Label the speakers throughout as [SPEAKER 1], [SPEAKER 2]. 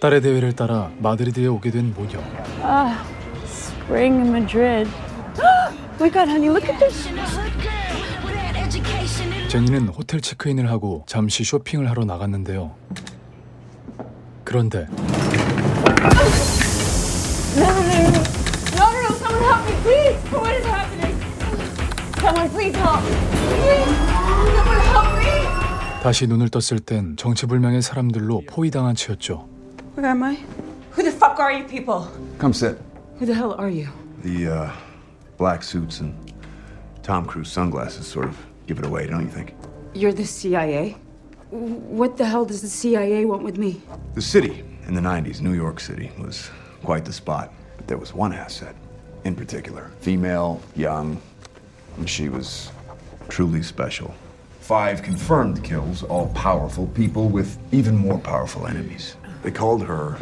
[SPEAKER 1] 딸의 대회를 따라 마드리드에 오게 된 모녀.
[SPEAKER 2] Spring in Madrid. My God, honey, look at this.
[SPEAKER 1] 제니는 호텔 체크인을 하고 잠시 쇼핑을 하러 나갔는데요. 그런데
[SPEAKER 2] No, someone help me, please. What is happening? Someone please help. Please, someone help me.
[SPEAKER 1] 다시 눈을 떴을 땐 정체불명의 사람들로 포위당한 채였죠.
[SPEAKER 2] Where am I? Who the fuck are you people?
[SPEAKER 3] Come sit.
[SPEAKER 2] Who the hell are you?
[SPEAKER 3] The black suits and Tom Cruise sunglasses sort of give it away, don't you think?
[SPEAKER 2] You're the CIA? What the hell does the CIA want with me?
[SPEAKER 3] The city in the 90s, New York City, was quite the spot. But there was one asset in particular. Female, young, and she was truly special. 5 confirmed kills, all powerful people with even more powerful enemies. They called her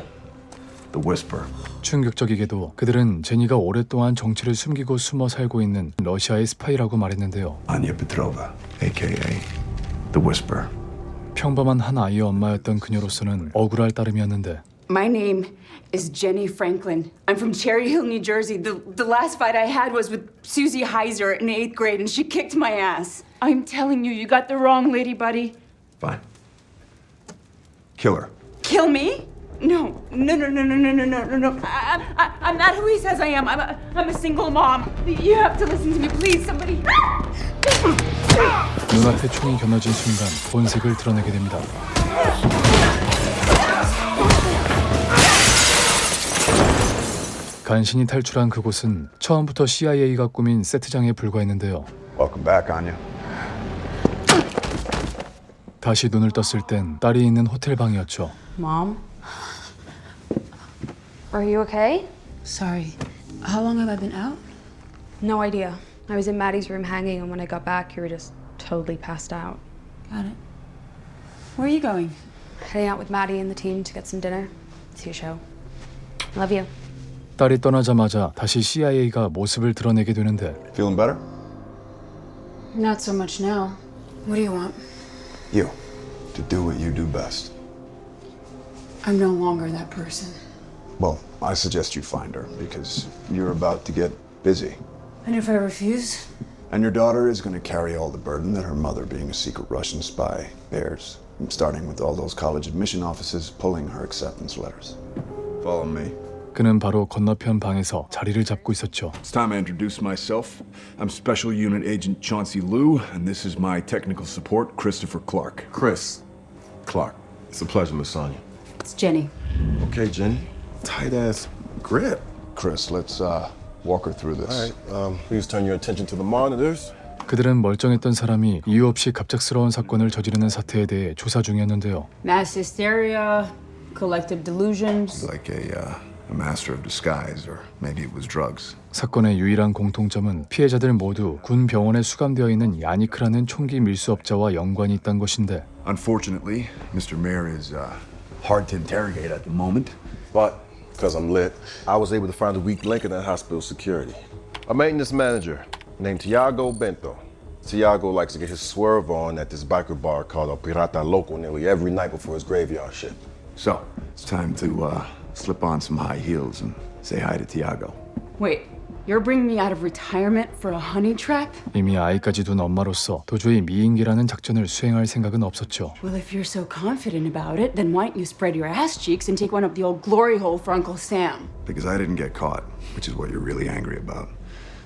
[SPEAKER 3] the Whisper.
[SPEAKER 1] 충격적이게도 그들은 제니가 오랫동안 정체를 숨기고 숨어 살고 있는 러시아의 스파이라고 말했는데요.
[SPEAKER 3] Anya Petrova, aka the Whisper.
[SPEAKER 1] 평범한 한 아이의 엄마였던 그녀로서는 억울할 따름이었는데
[SPEAKER 2] My name is Jenny Franklin. I'm from Cherry Hill, New Jersey. The last fight I had was with Susie Heiser in 8th grade, and she kicked my ass. I'm telling you, you got the wrong lady, buddy.
[SPEAKER 3] Fine. Kill her.
[SPEAKER 2] Kill me? No. I'm not who he says I am. I'm a single mom. You have to listen to me, please, somebody.
[SPEAKER 1] 눈앞에 총이 겨눠진 순간 본색을 드러내게 됩니다. 간신히 탈출한 그곳은 처음부터 CIA가 꾸민 세트장에 불과했는데요.
[SPEAKER 3] Welcome back, Anya.
[SPEAKER 1] 다시 눈을 떴을 땐 딸이 있는 호텔 방이었죠.
[SPEAKER 2] Mom?
[SPEAKER 4] Are you okay?
[SPEAKER 2] Sorry. How long have I been out?
[SPEAKER 4] No idea. I was in Maddie's room hanging, and when I got back, you were just totally passed out.
[SPEAKER 2] Got it. Where are you going?
[SPEAKER 4] Heading out with Maddie and the team to get some dinner. See a show. Love you.
[SPEAKER 1] 딸이 떠나자마자 다시 CIA가 모습을 드러내게 되는데
[SPEAKER 3] Feeling better?
[SPEAKER 2] Not so much now. What do you want?
[SPEAKER 3] You. To do what you do best.
[SPEAKER 2] I'm no longer that person.
[SPEAKER 3] Well, I suggest you find her because you're about to get busy.
[SPEAKER 2] And if I refuse?
[SPEAKER 3] And your daughter is going to carry all the burden that her mother, being a secret Russian spy, bears. Starting with all those college admission offices pulling her acceptance letters. Follow me.
[SPEAKER 1] 그는 바로 건너편 방에서 자리를 잡고 있었죠.
[SPEAKER 3] It's time I introduce myself. I'm Special Unit Agent Chauncey Liu, and this is my technical support, Christopher Clark.
[SPEAKER 5] Chris.
[SPEAKER 3] Clark.
[SPEAKER 5] It's a pleasure, Lasagna.
[SPEAKER 2] It's Jenny.
[SPEAKER 5] Okay, Jenny. Tight ass grip.
[SPEAKER 3] Chris, let's walk her through this.
[SPEAKER 5] All right, please turn your attention to the monitors.
[SPEAKER 1] 그들은 멀쩡했던 사람이 이유 없이 갑작스러운 사건을 저지르는 사태에 대해 조사 중이었는데요.
[SPEAKER 2] Mass hysteria, collective delusions.
[SPEAKER 3] Like a master of disguise, or maybe it was drugs.
[SPEAKER 1] 사건의 유일한 공통점은 피해자들 모두 군 병원에 수감되어 있는 야니크라는 총기 밀수업자와 연관이 있다는 것인데
[SPEAKER 3] Unfortunately, Mr. Mayer is hard to interrogate at the moment.
[SPEAKER 5] But because I'm lit, I was able to find a weak link in that hospital security. A maintenance manager named Tiago Bento. Tiago likes to get his swerve on at this biker bar called El Pirata Loco nearly every night before his graveyard shift.
[SPEAKER 3] So, it's time to slip on some high heels and say hi to Tiago.
[SPEAKER 2] Wait, you're bringing me out of retirement for a honey trap?
[SPEAKER 1] 이미 아이까지 둔 엄마로서 도저히 미인계라는 작전을 수행할 생각은 없었죠.
[SPEAKER 2] Well, if you're so confident about it, then why don't you spread your ass cheeks and take one up the old glory hole for Uncle Sam?
[SPEAKER 3] Because I didn't get caught, which is what you're really angry about.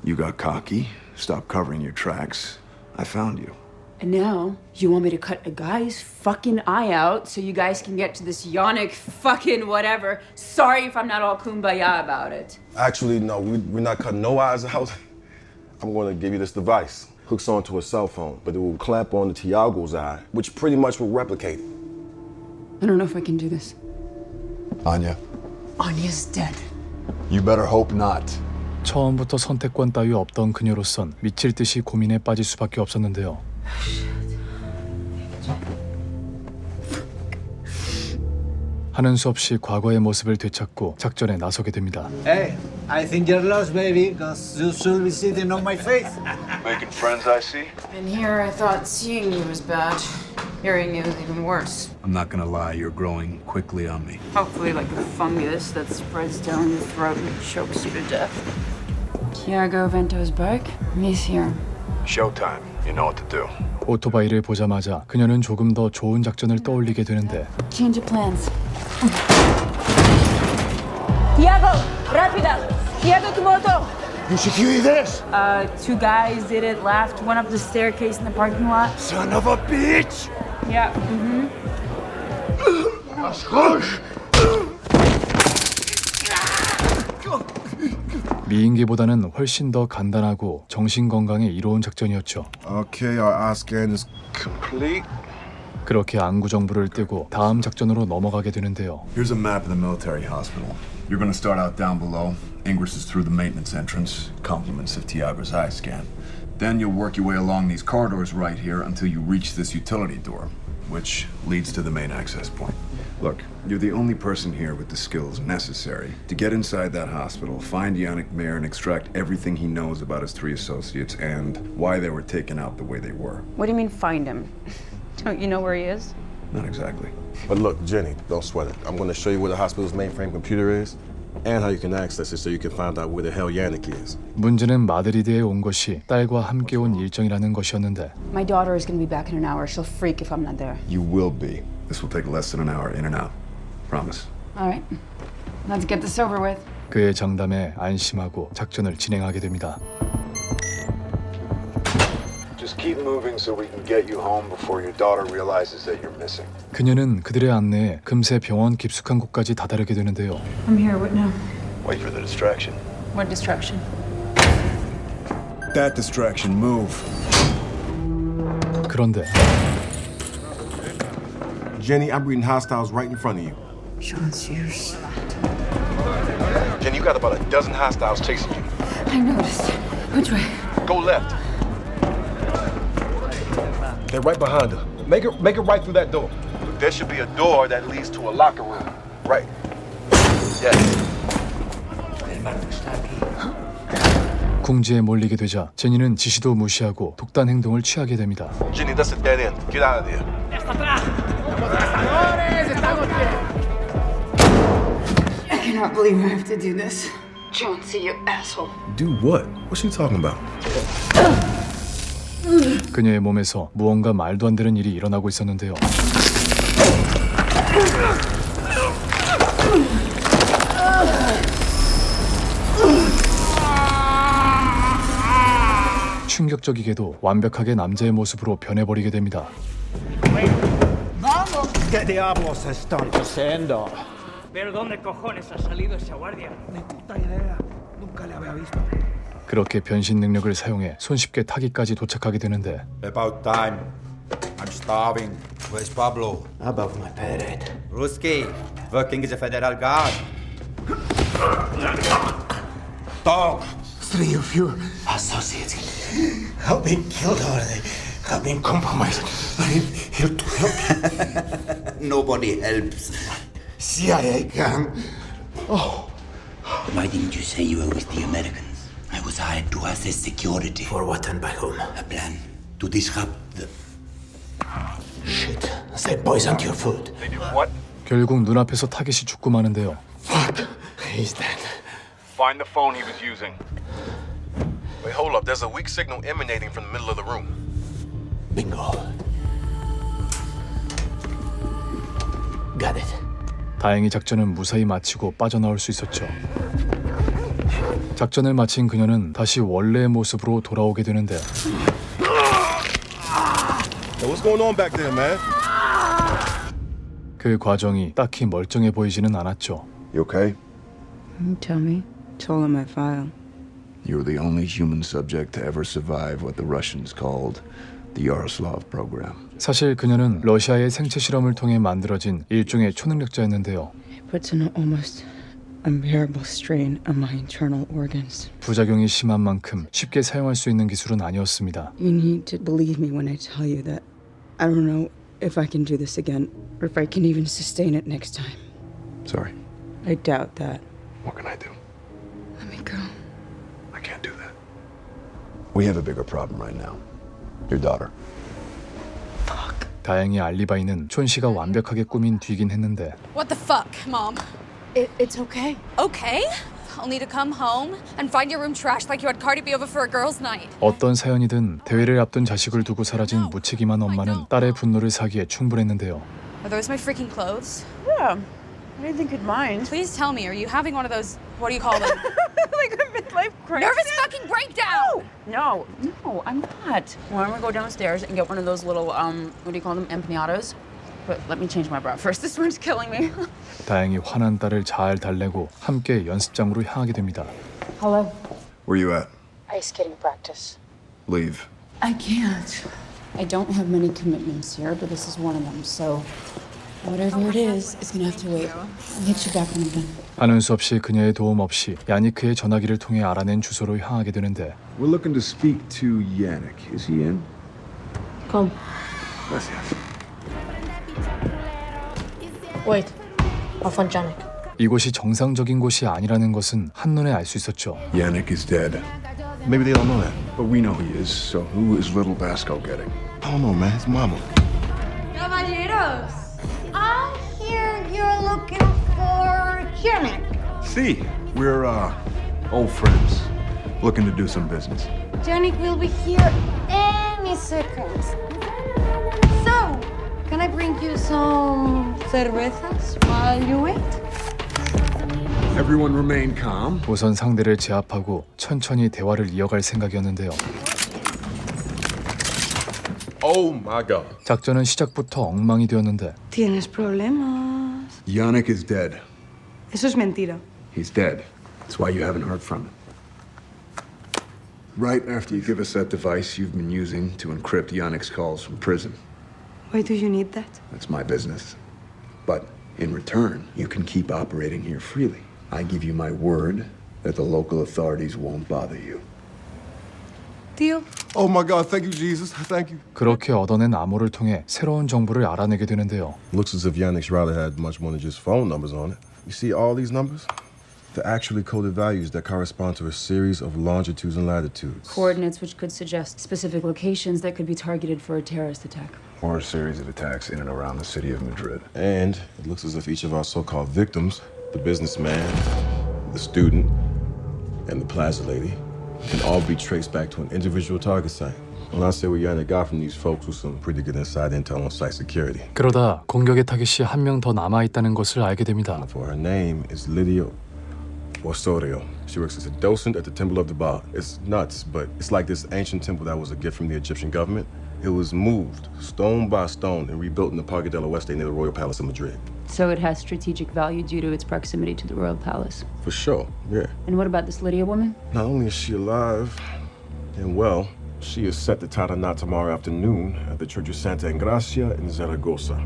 [SPEAKER 3] You got cocky, stopped covering your tracks. I found you.
[SPEAKER 2] And now, you want me to cut a guy's fucking eye out so you guys can get to this Yannick fucking whatever. Sorry if I'm not all kumbaya about it.
[SPEAKER 5] Actually, no, we're not cutting no eyes out. I'm going to give you this device. Hooks onto a cell phone, but it will clamp onto Tiago's eye, which pretty much will replicate it.
[SPEAKER 2] I don't know if I can do this.
[SPEAKER 3] Anya,
[SPEAKER 2] Anya's dead.
[SPEAKER 3] you better hope not.
[SPEAKER 1] 처음부터 선택권 따위 없던 그녀로선 미칠 듯이 고민에 빠질 수밖에 없었는데요. 하는 수 없이 과거의 모습을 되찾고 작전에 나서게 됩니다.
[SPEAKER 6] Hey, I think you're lost, baby, because you should be sitting on my face.
[SPEAKER 3] Making friends, I see.
[SPEAKER 2] And here I thought seeing you was bad. Hearing you is even worse.
[SPEAKER 3] I'm not gonna lie, you're growing quickly on me.
[SPEAKER 2] Hopefully like a fungus that spreads down your throat and chokes you to death. Tiago Vento's bike? He's here.
[SPEAKER 3] Showtime. You know what to do.
[SPEAKER 1] 오토바이를 보자마자 그녀는 조금 더 좋은 작전을 떠올리게 되는데
[SPEAKER 2] Change of plans. Tiago, rápida! Tiago, tu moto!
[SPEAKER 7] You secure this?
[SPEAKER 2] Two guys did it, laughed, went up the staircase in the parking lot.
[SPEAKER 7] Son of a bitch!
[SPEAKER 2] Yeah.
[SPEAKER 1] 미인기보다는 훨씬 더 간단하고 정신 건강에 이로운 작전이었죠.
[SPEAKER 5] Okay, our eye scan is complete.
[SPEAKER 1] 그렇게 안구 정보를 뜨고 다음 작전으로 넘어가게 되는데요.
[SPEAKER 3] Here's a map of the military hospital. You're gonna start out down below. Ingress is through the maintenance entrance, compliments of Tiago's eye scan. Then you'll work your way along these corridors right here until you reach this utility door, which leads to the main access point. Look, you're the only person here with the skills necessary to get inside that hospital, find Yannick Mayer, and extract everything he knows about his three associates and why they were taken out the way they were.
[SPEAKER 2] What do you mean find him? Don't you know where he is?
[SPEAKER 3] Not exactly.
[SPEAKER 5] But look, Jenny, don't sweat it. I'm going to show you where the hospital's mainframe computer is and how you can access it so you can find out where the hell Yannick is.
[SPEAKER 1] 문제는 마드리드에 온 것이 딸과 함께 온 일정이라는 것이었는데
[SPEAKER 2] My daughter is gonna be back in an hour. She'll freak if I'm not there.
[SPEAKER 3] You will be. This will take less than an hour in and out. Promise.
[SPEAKER 2] All right. Let's get this over with.
[SPEAKER 1] 그의 장담에 안심하고 작전을 진행하게 됩니다.
[SPEAKER 3] Just keep moving so we can get you home before your daughter realizes that you're missing.
[SPEAKER 1] 그녀는 그들의 안내에 금세 병원 깊숙한 곳까지 다다르게 되는데요.
[SPEAKER 2] I'm here. What now?
[SPEAKER 3] Wait for the distraction.
[SPEAKER 2] What distraction?
[SPEAKER 3] That distraction, move.
[SPEAKER 1] 그런데
[SPEAKER 5] Jenny, I'm reading hostiles right in front of you.
[SPEAKER 2] Sean Sears.
[SPEAKER 5] Jenny, you got about a dozen hostiles chasing you.
[SPEAKER 2] I noticed. Which way?
[SPEAKER 5] Go left. They're right behind her. Make it right through that door. There should be a door that leads to a locker room. Right. Yes.
[SPEAKER 1] 궁지에 몰리게 되자 제니는 지시도 무시하고 독단 행동을 취하게 됩니다.
[SPEAKER 5] Jenny, that's a dead end. Get out of there.
[SPEAKER 2] I cannot believe I have to do this. Jonesy, you asshole.
[SPEAKER 3] Do what? What's she talking about?
[SPEAKER 1] 그녀의 몸에서 무언가 말도 안 되는 일이 일어나고 있었는데요. 충격적이게도 완벽하게 남자의 모습으로 변해버리게 됩니다.
[SPEAKER 7] ¿Qué diablos están haciendo?
[SPEAKER 8] ¿Pero dónde cojones ha salido ese guardia?
[SPEAKER 7] Ni puta idea. Nunca le había visto.
[SPEAKER 1] 그렇게 변신 능력을 사용해 손쉽게 타기까지 도착하게 되는데
[SPEAKER 9] About time. I'm starving.
[SPEAKER 6] Where's Pablo?
[SPEAKER 7] Above my pay rate.
[SPEAKER 9] Ruski, working as a federal guard. Dog!
[SPEAKER 7] Three of your associates have been killed or they have been compromised. I'm here to help you.
[SPEAKER 9] Nobody helps.
[SPEAKER 7] CIA gang.
[SPEAKER 10] Why didn't you say you were with the Americans? I was hired to assess security.
[SPEAKER 7] For what and by whom?
[SPEAKER 10] A plan to disrupt the...
[SPEAKER 7] Shit. They poisoned your food.
[SPEAKER 5] They did what?
[SPEAKER 1] 결국 눈앞에서 타깃이 죽고 마는데요.
[SPEAKER 7] Fuck. He's dead.
[SPEAKER 5] Find the phone he was using. Wait, hold up. There's a weak signal emanating from the middle of the room.
[SPEAKER 7] Bingo. Got it.
[SPEAKER 1] 다행히 작전은 무사히 마치고 빠져나올 수 있었죠. 작전을 마친 그녀는 다시 원래의 모습으로 돌아오게 되는데
[SPEAKER 5] Hey, what's going on back there, man?
[SPEAKER 1] 그 과정이 딱히 멀쩡해 보이지는 않았죠.
[SPEAKER 3] You okay?
[SPEAKER 2] Tell me. It's all in my file.
[SPEAKER 3] You're the only human subject to ever survive what the Russians called the Yaroslav program.
[SPEAKER 1] 사실 그녀는 러시아의 생체 실험을 통해 만들어진 일종의 초능력자였는데요.
[SPEAKER 2] It puts an almost unbearable strain on my internal organs.
[SPEAKER 1] 부작용이 심한 만큼 쉽게 사용할 수 있는 기술은 아니었습니다.
[SPEAKER 2] You need to believe me when I tell you that I don't know if I can do this again or if I can even sustain it next time.
[SPEAKER 3] Sorry.
[SPEAKER 2] I doubt that.
[SPEAKER 3] What can I do?
[SPEAKER 2] Let me go.
[SPEAKER 3] I can't do that. We have a bigger problem right now. Your daughter.
[SPEAKER 2] Fuck.
[SPEAKER 1] 다행히 알리바이는 촌 씨가 완벽하게 꾸민 뒤긴 했는데
[SPEAKER 4] What the fuck, Mom?
[SPEAKER 2] It's okay.
[SPEAKER 4] Okay? I'll need to come home and find your room trashed like you had Cardi B over for a girls' night.
[SPEAKER 1] 어떤 사연이든 대회를 앞둔 자식을 두고 사라진 무책임한 엄마는 딸의 분노를 사기에 충분했는데요.
[SPEAKER 4] Are those my freaking clothes?
[SPEAKER 2] Yeah. I didn't think you'd mind.
[SPEAKER 4] Please tell me, are you having one of those, what do you call them?
[SPEAKER 2] Like a midlife crisis.
[SPEAKER 4] Nervous fucking breakdown!
[SPEAKER 2] No, I'm not. Why don't we go downstairs and get one of those little, what do you call them, empanadas? But let me change my bra first. This one's killing me.
[SPEAKER 1] 다행히 화난 딸을 잘 달래고 함께 연습장으로 향하게 됩니다.
[SPEAKER 2] Hello.
[SPEAKER 3] Where you at?
[SPEAKER 2] Ice skating practice.
[SPEAKER 3] Leave.
[SPEAKER 2] I can't. I don't have many commitments here, but this is one of them. So whatever it is, it's gonna have to wait. I'll hit you back when I'm done.
[SPEAKER 1] 하는 수 없이 그녀의 도움 없이 야니크의 전화기를 통해 알아낸 주소로 향하게 되는데
[SPEAKER 3] We're looking to speak to Yannick. Is he in?
[SPEAKER 2] Come.
[SPEAKER 3] Gracias.
[SPEAKER 11] Wait, I'll find Janik.
[SPEAKER 1] 이곳이 정상적인 곳이 아니라는 것은 한눈에 알 수 있었죠.
[SPEAKER 3] Yannick is dead. Maybe they don't know that, but we know he is. So who is little Basco getting?
[SPEAKER 5] I don't know, man. His mama.
[SPEAKER 11] Caballeros, I hear you're looking for Janik.
[SPEAKER 3] See, we're old friends, looking to do some business.
[SPEAKER 11] Janik will be here any second. So, can I bring you some cervezas while you wait?
[SPEAKER 3] Everyone remain calm.
[SPEAKER 1] 우선 상대를 제압하고 천천히 대화를 이어갈 생각이었는데요.
[SPEAKER 5] Oh my God.
[SPEAKER 1] 작전은 시작부터 엉망이 되었는데
[SPEAKER 2] Tienes problemas.
[SPEAKER 3] Yannick is dead.
[SPEAKER 2] Eso es mentira.
[SPEAKER 3] He's dead. That's why you haven't heard from him. Right after you give us that device you've been using to encrypt Yannick's calls from prison.
[SPEAKER 2] Why do you need that?
[SPEAKER 3] That's my business. But in return, you can keep operating here freely. I give you my word that the local authorities won't bother you.
[SPEAKER 2] Deal.
[SPEAKER 5] Oh my God, thank you, Jesus. Thank you.
[SPEAKER 1] 그렇게 얻어낸 암호를 통해 새로운 정보를 알아내게 되는데요.
[SPEAKER 5] Looks as if Yannick's router had much more than just phone numbers on it. You see all these numbers? They're actually coded values that correspond to a series of longitudes and latitudes.
[SPEAKER 2] Coordinates which could suggest specific locations that could be targeted for a terrorist attack.
[SPEAKER 3] Or a series of attacks in and around the city of Madrid.
[SPEAKER 5] And it looks as if each of our so-called victims, the businessman, the student, and the plaza lady, can all be traced back to an individual target site. When I say what Yannick got from these folks was some pretty good inside intel on site security.
[SPEAKER 1] 그러다 공격의 타깃이 한 명 더 남아있다는 것을 알게 됩니다.
[SPEAKER 5] For her name is Lydia Osorio. She works as a docent at the Temple of the Ba. It's nuts, but it's like this ancient temple that was a gift from the Egyptian government. It was moved stone by stone and rebuilt in the Parque de la Oeste near the Royal Palace in Madrid.
[SPEAKER 2] So it has strategic value due to its proximity to the royal palace.
[SPEAKER 5] For sure, yeah.
[SPEAKER 2] And what about this Lydia woman?
[SPEAKER 5] Not only is she alive and well, she is set to tie the knot tomorrow afternoon at the Church of Santa Engracia in Zaragoza.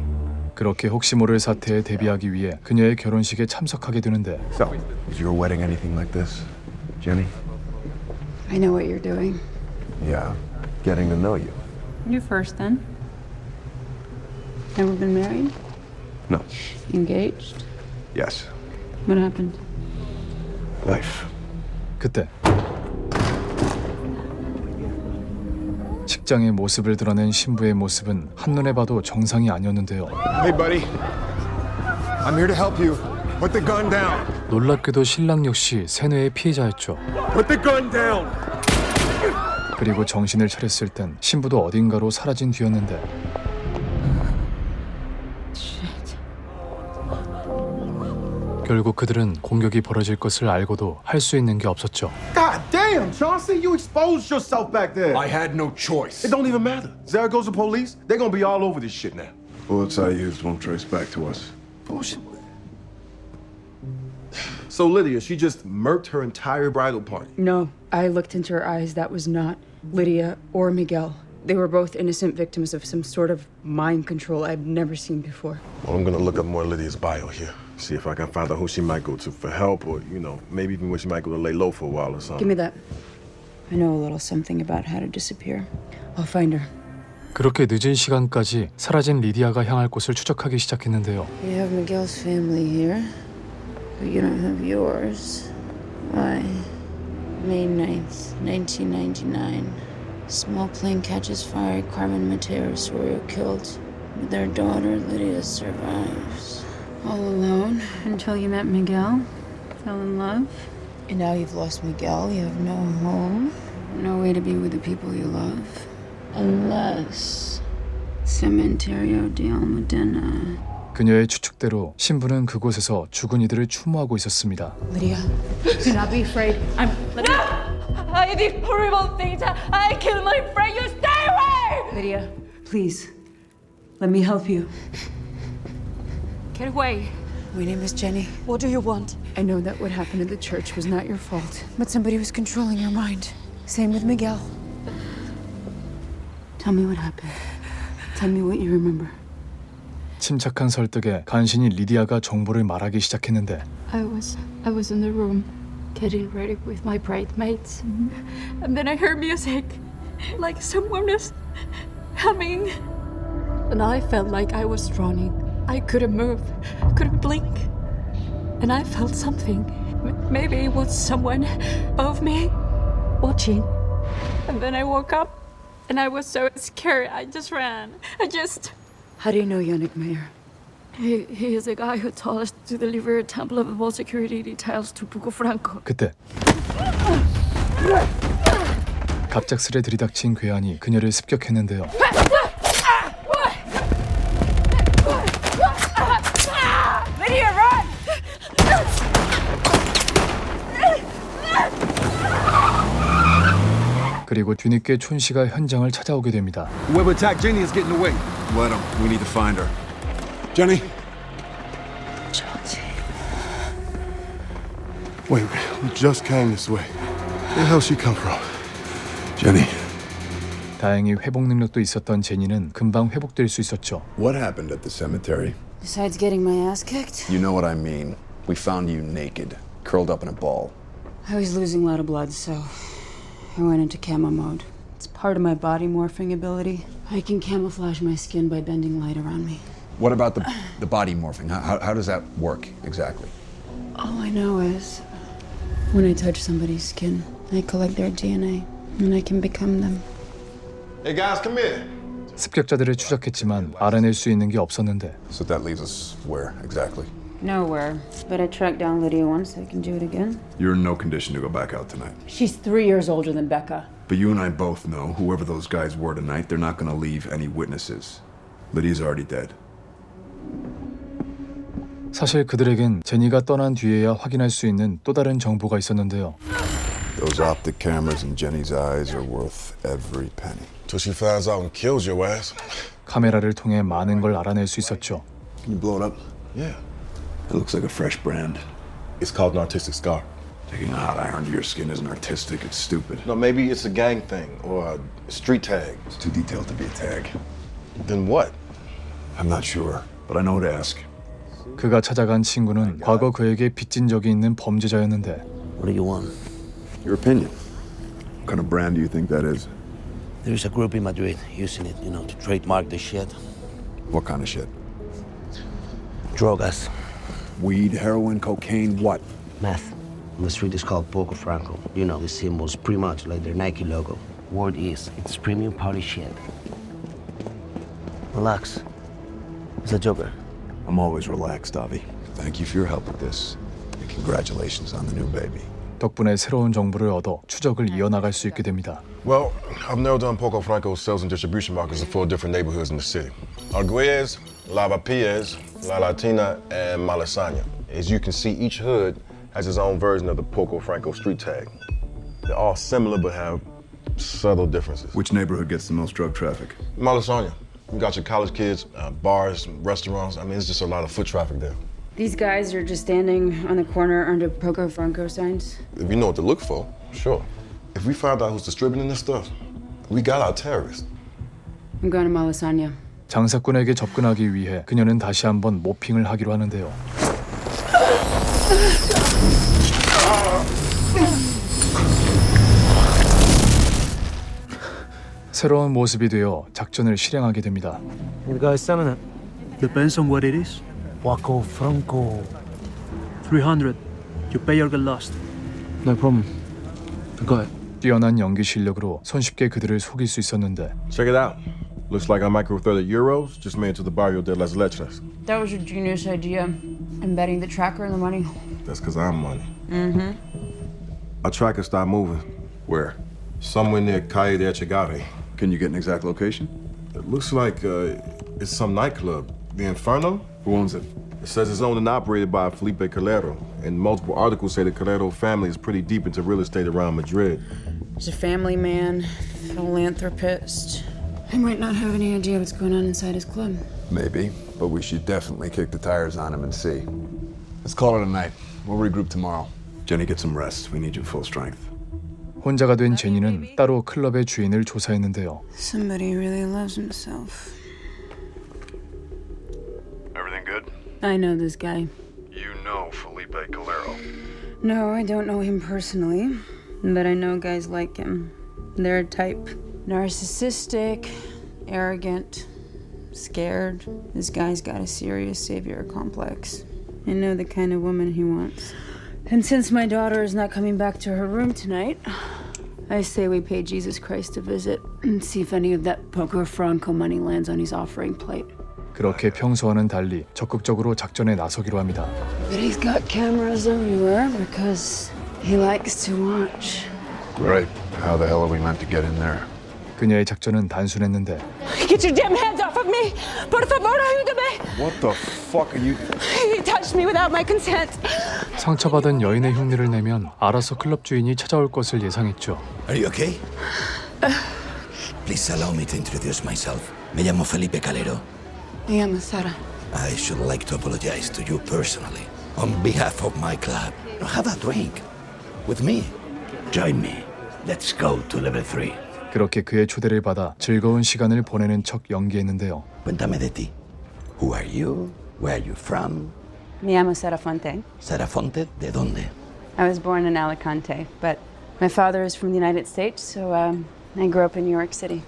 [SPEAKER 1] 그렇게 혹시 모를 사태에 대비하기 위해 그녀의 결혼식에 참석하게 되는데
[SPEAKER 3] So, was your wedding anything like this, Jenny?
[SPEAKER 2] I know what you're doing.
[SPEAKER 3] Yeah, getting to know you.
[SPEAKER 2] You first, then. Never been married?
[SPEAKER 3] No.
[SPEAKER 2] Engaged?
[SPEAKER 3] Yes.
[SPEAKER 2] What happened?
[SPEAKER 3] Life.
[SPEAKER 1] 그때 식장의 모습을 드러낸 신부의 모습은 한눈에 봐도 정상이 아니었는데요.
[SPEAKER 3] Hey, buddy. I'm here to help you. Put the gun down.
[SPEAKER 1] 놀랍게도 신랑 역시 세뇌의 피해자였죠.
[SPEAKER 3] Put the gun down.
[SPEAKER 1] 그리고 정신을 차렸을 땐 신부도 어딘가로 사라진 뒤였는데 결국 그들은 공격이 벌어질 것을 알고도 할 수 있는 게 없었죠.
[SPEAKER 5] God damn, Chauncey, you exposed yourself back there.
[SPEAKER 3] I had no choice.
[SPEAKER 5] It don't even matter. Zaragoza police, they're gonna be all over this shit now.
[SPEAKER 3] Bullets I used won't trace back to us.
[SPEAKER 5] Bullshit. So Lydia, she just murked her entire bridal party.
[SPEAKER 2] No, I looked into her eyes. That was not Lydia or Miguel. They were both innocent victims of some sort of mind control I've never seen before.
[SPEAKER 5] Well, I'm gonna look up more Lydia's bio here. See if I can find out who she might go to for help or, you know, maybe even where she might go to lay low for a while or something.
[SPEAKER 2] Give me that. I know a little something about how to disappear. I'll find her.
[SPEAKER 1] 그렇게 늦은 시간까지 사라진 리디아가 향할 곳을 추적하기 시작했는데요.
[SPEAKER 2] You have Miguel's family here, but you don't have yours. Why? May 9th, 1999. Small plane catches fire. Carmen Mateo Osorio killed. Their daughter, Lydia, survives. All alone until you met Miguel, fell in love. And now you've lost Miguel, you have no home, no way to be with the people you love. Unless Cementerio de Almudena.
[SPEAKER 1] 그녀의 추측대로 신부는 그곳에서 죽은 이들을 추모하고 있었습니다.
[SPEAKER 2] Lydia, do not be afraid. I'm Lydia.
[SPEAKER 11] No! I did horrible things. I killed my friend. You stay away!
[SPEAKER 2] Lydia, please, let me help you.
[SPEAKER 11] Get away.
[SPEAKER 2] My name is Jenny.
[SPEAKER 11] What do you want?
[SPEAKER 2] I know that what happened at the church was not your fault, but somebody was controlling your mind. Same with Miguel. Tell me what happened. Tell me what you remember.
[SPEAKER 1] 침착한 설득에 간신히 리디아가 정보를 말하기 시작했는데
[SPEAKER 11] I was in the room getting ready with my bridesmaids. And then I heard music, like someone was humming. And I felt like I was drowning. I couldn't move, couldn't blink. And I felt something. Maybe it was someone above me, watching. And then I woke up, and I was so scared. I just ran.
[SPEAKER 2] How do you know Yannick Meyer?
[SPEAKER 11] He is the guy who told us to deliver a temple of all security details to Poco Franco.
[SPEAKER 1] 그때 갑작스레 들이닥친 괴한이 그녀를 습격했는데요.
[SPEAKER 11] Lydia, run!
[SPEAKER 1] 그리고 뒤늦게 촌 씨가 현장을 찾아오게 됩니다.
[SPEAKER 3] Whoever attacked Jenny is getting away. Let him. We need to find her. Jenny?
[SPEAKER 5] Wait, we just came this way. Where the hell she come from?
[SPEAKER 3] Jenny.
[SPEAKER 1] 다행히 회복 능력도 있었던 제니는 금방 회복될 수 있었죠.
[SPEAKER 3] What happened at the cemetery?
[SPEAKER 2] Besides getting my ass kicked,
[SPEAKER 3] You know what I mean. We found you naked, curled up in a ball.
[SPEAKER 2] I was losing a lot of blood, so I went into camo mode. It's part of my body morphing ability. I can camouflage my skin by bending light around me.
[SPEAKER 3] What about the body morphing? How does that work exactly?
[SPEAKER 2] All I know is when I touch somebody's skin, I collect their DNA, and I can become them.
[SPEAKER 5] Hey guys, come here.
[SPEAKER 1] 습격자들을 추적했지만 알아낼 수 있는 게 없었는데
[SPEAKER 3] So that leaves us where exactly?
[SPEAKER 2] Nowhere. But I tracked down Lydia once, I can do it again.
[SPEAKER 3] You're in no condition to go back out tonight.
[SPEAKER 2] She's 3 years older than Becca.
[SPEAKER 3] But you and I both know, whoever those guys were tonight, they're not gonna leave any witnesses. Lydia's already dead.
[SPEAKER 1] 사실 그들에겐 제니가 떠난 뒤에야 확인할 수 있는 또 다른 정보가 있었는데요.
[SPEAKER 3] Those optic cameras in Jenny's eyes are worth every penny.
[SPEAKER 5] Till she finds out and kills your ass.
[SPEAKER 1] 카메라를 통해 많은 걸 알아낼 수 있었죠.
[SPEAKER 3] Can you blow it up?
[SPEAKER 5] Yeah.
[SPEAKER 3] It looks like a fresh brand.
[SPEAKER 5] It's called an artistic scar.
[SPEAKER 3] Taking a hot iron to your skin isn't artistic, it's stupid.
[SPEAKER 5] No, maybe it's a gang thing or a street tag.
[SPEAKER 3] It's too detailed to be a tag.
[SPEAKER 5] Then what?
[SPEAKER 3] I'm not sure, but I know what to ask.
[SPEAKER 1] 그가 찾아간 친구는 과거 그에게 빚진 적이 있는 범죄자였는데
[SPEAKER 7] What do you want?
[SPEAKER 3] Your opinion. What kind of brand do you think that is?
[SPEAKER 7] There's a group in Madrid using it, to trademark the shit.
[SPEAKER 3] What kind of shit?
[SPEAKER 7] Drogas.
[SPEAKER 3] Weed, heroin, cocaine, what?
[SPEAKER 7] Meth. On the street is called Poco Franco. The symbol's pretty much like their Nike logo. Word is, it's premium party shit. Relax. It's a joker.
[SPEAKER 3] I'm always relaxed, Avi. Thank you for your help with this. And congratulations on the new baby.
[SPEAKER 1] 덕분에 새로운 정보를 얻어 추적을 이어나갈 수 있게 됩니다.
[SPEAKER 5] Well, I've narrowed down Poco Franco's sales and distribution markets in 4 different neighborhoods in the city. Arguez, Lavapiés, La Latina, and Malasaña. As you can see, each hood has its own version of the Poco Franco street tag. They're all similar but have subtle differences.
[SPEAKER 3] Which neighborhood gets the most drug traffic?
[SPEAKER 5] Malasaña. You got your college kids, bars, restaurants. It's just a lot of foot traffic there.
[SPEAKER 2] These guys are just standing on the corner under Poco Franco signs.
[SPEAKER 5] If you know what to look for, sure. If we find out who's distributing this stuff, we got our terrorists.
[SPEAKER 2] I'm going to Malasaña.
[SPEAKER 1] 장사꾼에게 접근하기 위해 그녀는 다시 한번 모핑을 하기로 하는데요. 새로운 모습이 되어 작전을 실행하게 됩니다.
[SPEAKER 6] You guys selling it?
[SPEAKER 12] Depends on what it is.
[SPEAKER 6] Poco Franco.
[SPEAKER 12] 300. You pay or get lost.
[SPEAKER 6] No problem. Go ahead.
[SPEAKER 1] 뛰어난 연기 실력으로 손쉽게 그들을 속일 수 있었는데
[SPEAKER 5] Check it out. Looks like a micro 30 euros just made to the Barrio de las Leches.
[SPEAKER 2] That was a genius idea. Embedding the tracker in the money.
[SPEAKER 5] That's because I'm money.
[SPEAKER 2] Mm-hmm.
[SPEAKER 5] Our tracker stopped moving.
[SPEAKER 3] Where?
[SPEAKER 5] Somewhere near Calle de Echegare.
[SPEAKER 3] Can you get an exact location?
[SPEAKER 5] It looks like it's some nightclub. The Inferno?
[SPEAKER 3] Who owns it?
[SPEAKER 5] It says it's owned and operated by Felipe Calero. And multiple articles say the Calero family is pretty deep into real estate around Madrid.
[SPEAKER 2] He's a family man, philanthropist. He might not have any idea what's going on inside his club.
[SPEAKER 3] Maybe, but we should definitely kick the tires on him and see. Let's call it a night. We'll regroup tomorrow. Jenny, get some rest. We need you full strength.
[SPEAKER 1] 혼자가 된 제니는 따로 클럽의 주인을 조사했는데요.
[SPEAKER 2] Somebody really loves himself.
[SPEAKER 3] Everything good?
[SPEAKER 2] I know this guy.
[SPEAKER 3] You know Felipe Calero.
[SPEAKER 2] No, I don't know him personally, but I know guys like him. They're a type. Narcissistic, arrogant, scared. This guy's got a serious savior complex. I know the kind of woman he wants. And since my daughter is not coming back to her room tonight, I say we pay Jesus Christ a visit and see if any of that Poco Franco money lands on his offering plate.
[SPEAKER 1] 그렇게 평소와는 달리 적극적으로 작전에 나서기로 합니다.
[SPEAKER 2] But he's got cameras everywhere because he likes to watch.
[SPEAKER 3] Right. How the hell are we meant to get in there?
[SPEAKER 1] 그녀의 작전은 단순했는데
[SPEAKER 13] Get your damn hands off of me! Por favor, ayúdame!
[SPEAKER 3] What the fuck are you...
[SPEAKER 13] He touched me without my consent.
[SPEAKER 1] 상처받은 여인의 흉내를 내면 알아서 클럽 주인이 찾아올 것을 예상했죠.
[SPEAKER 10] Are you okay? Please allow me to introduce myself. Me llamo Felipe Calero.
[SPEAKER 2] Me llamo Sara.
[SPEAKER 10] I should like to apologize to you personally on behalf of my club. Have a drink with me. Join me. Let's go to level 3.
[SPEAKER 1] 그렇게 그의 초대를 받아 즐거운 시간을 보내는 척 연기했는데요.
[SPEAKER 10] Cuéntame de ti. Who are you? Where are you from?
[SPEAKER 2] Me llamo Sara Fonte.
[SPEAKER 10] Sara Fonte, ¿de dónde?
[SPEAKER 2] I was born in Alicante, but my father is from the United States, so I grew up in New York City.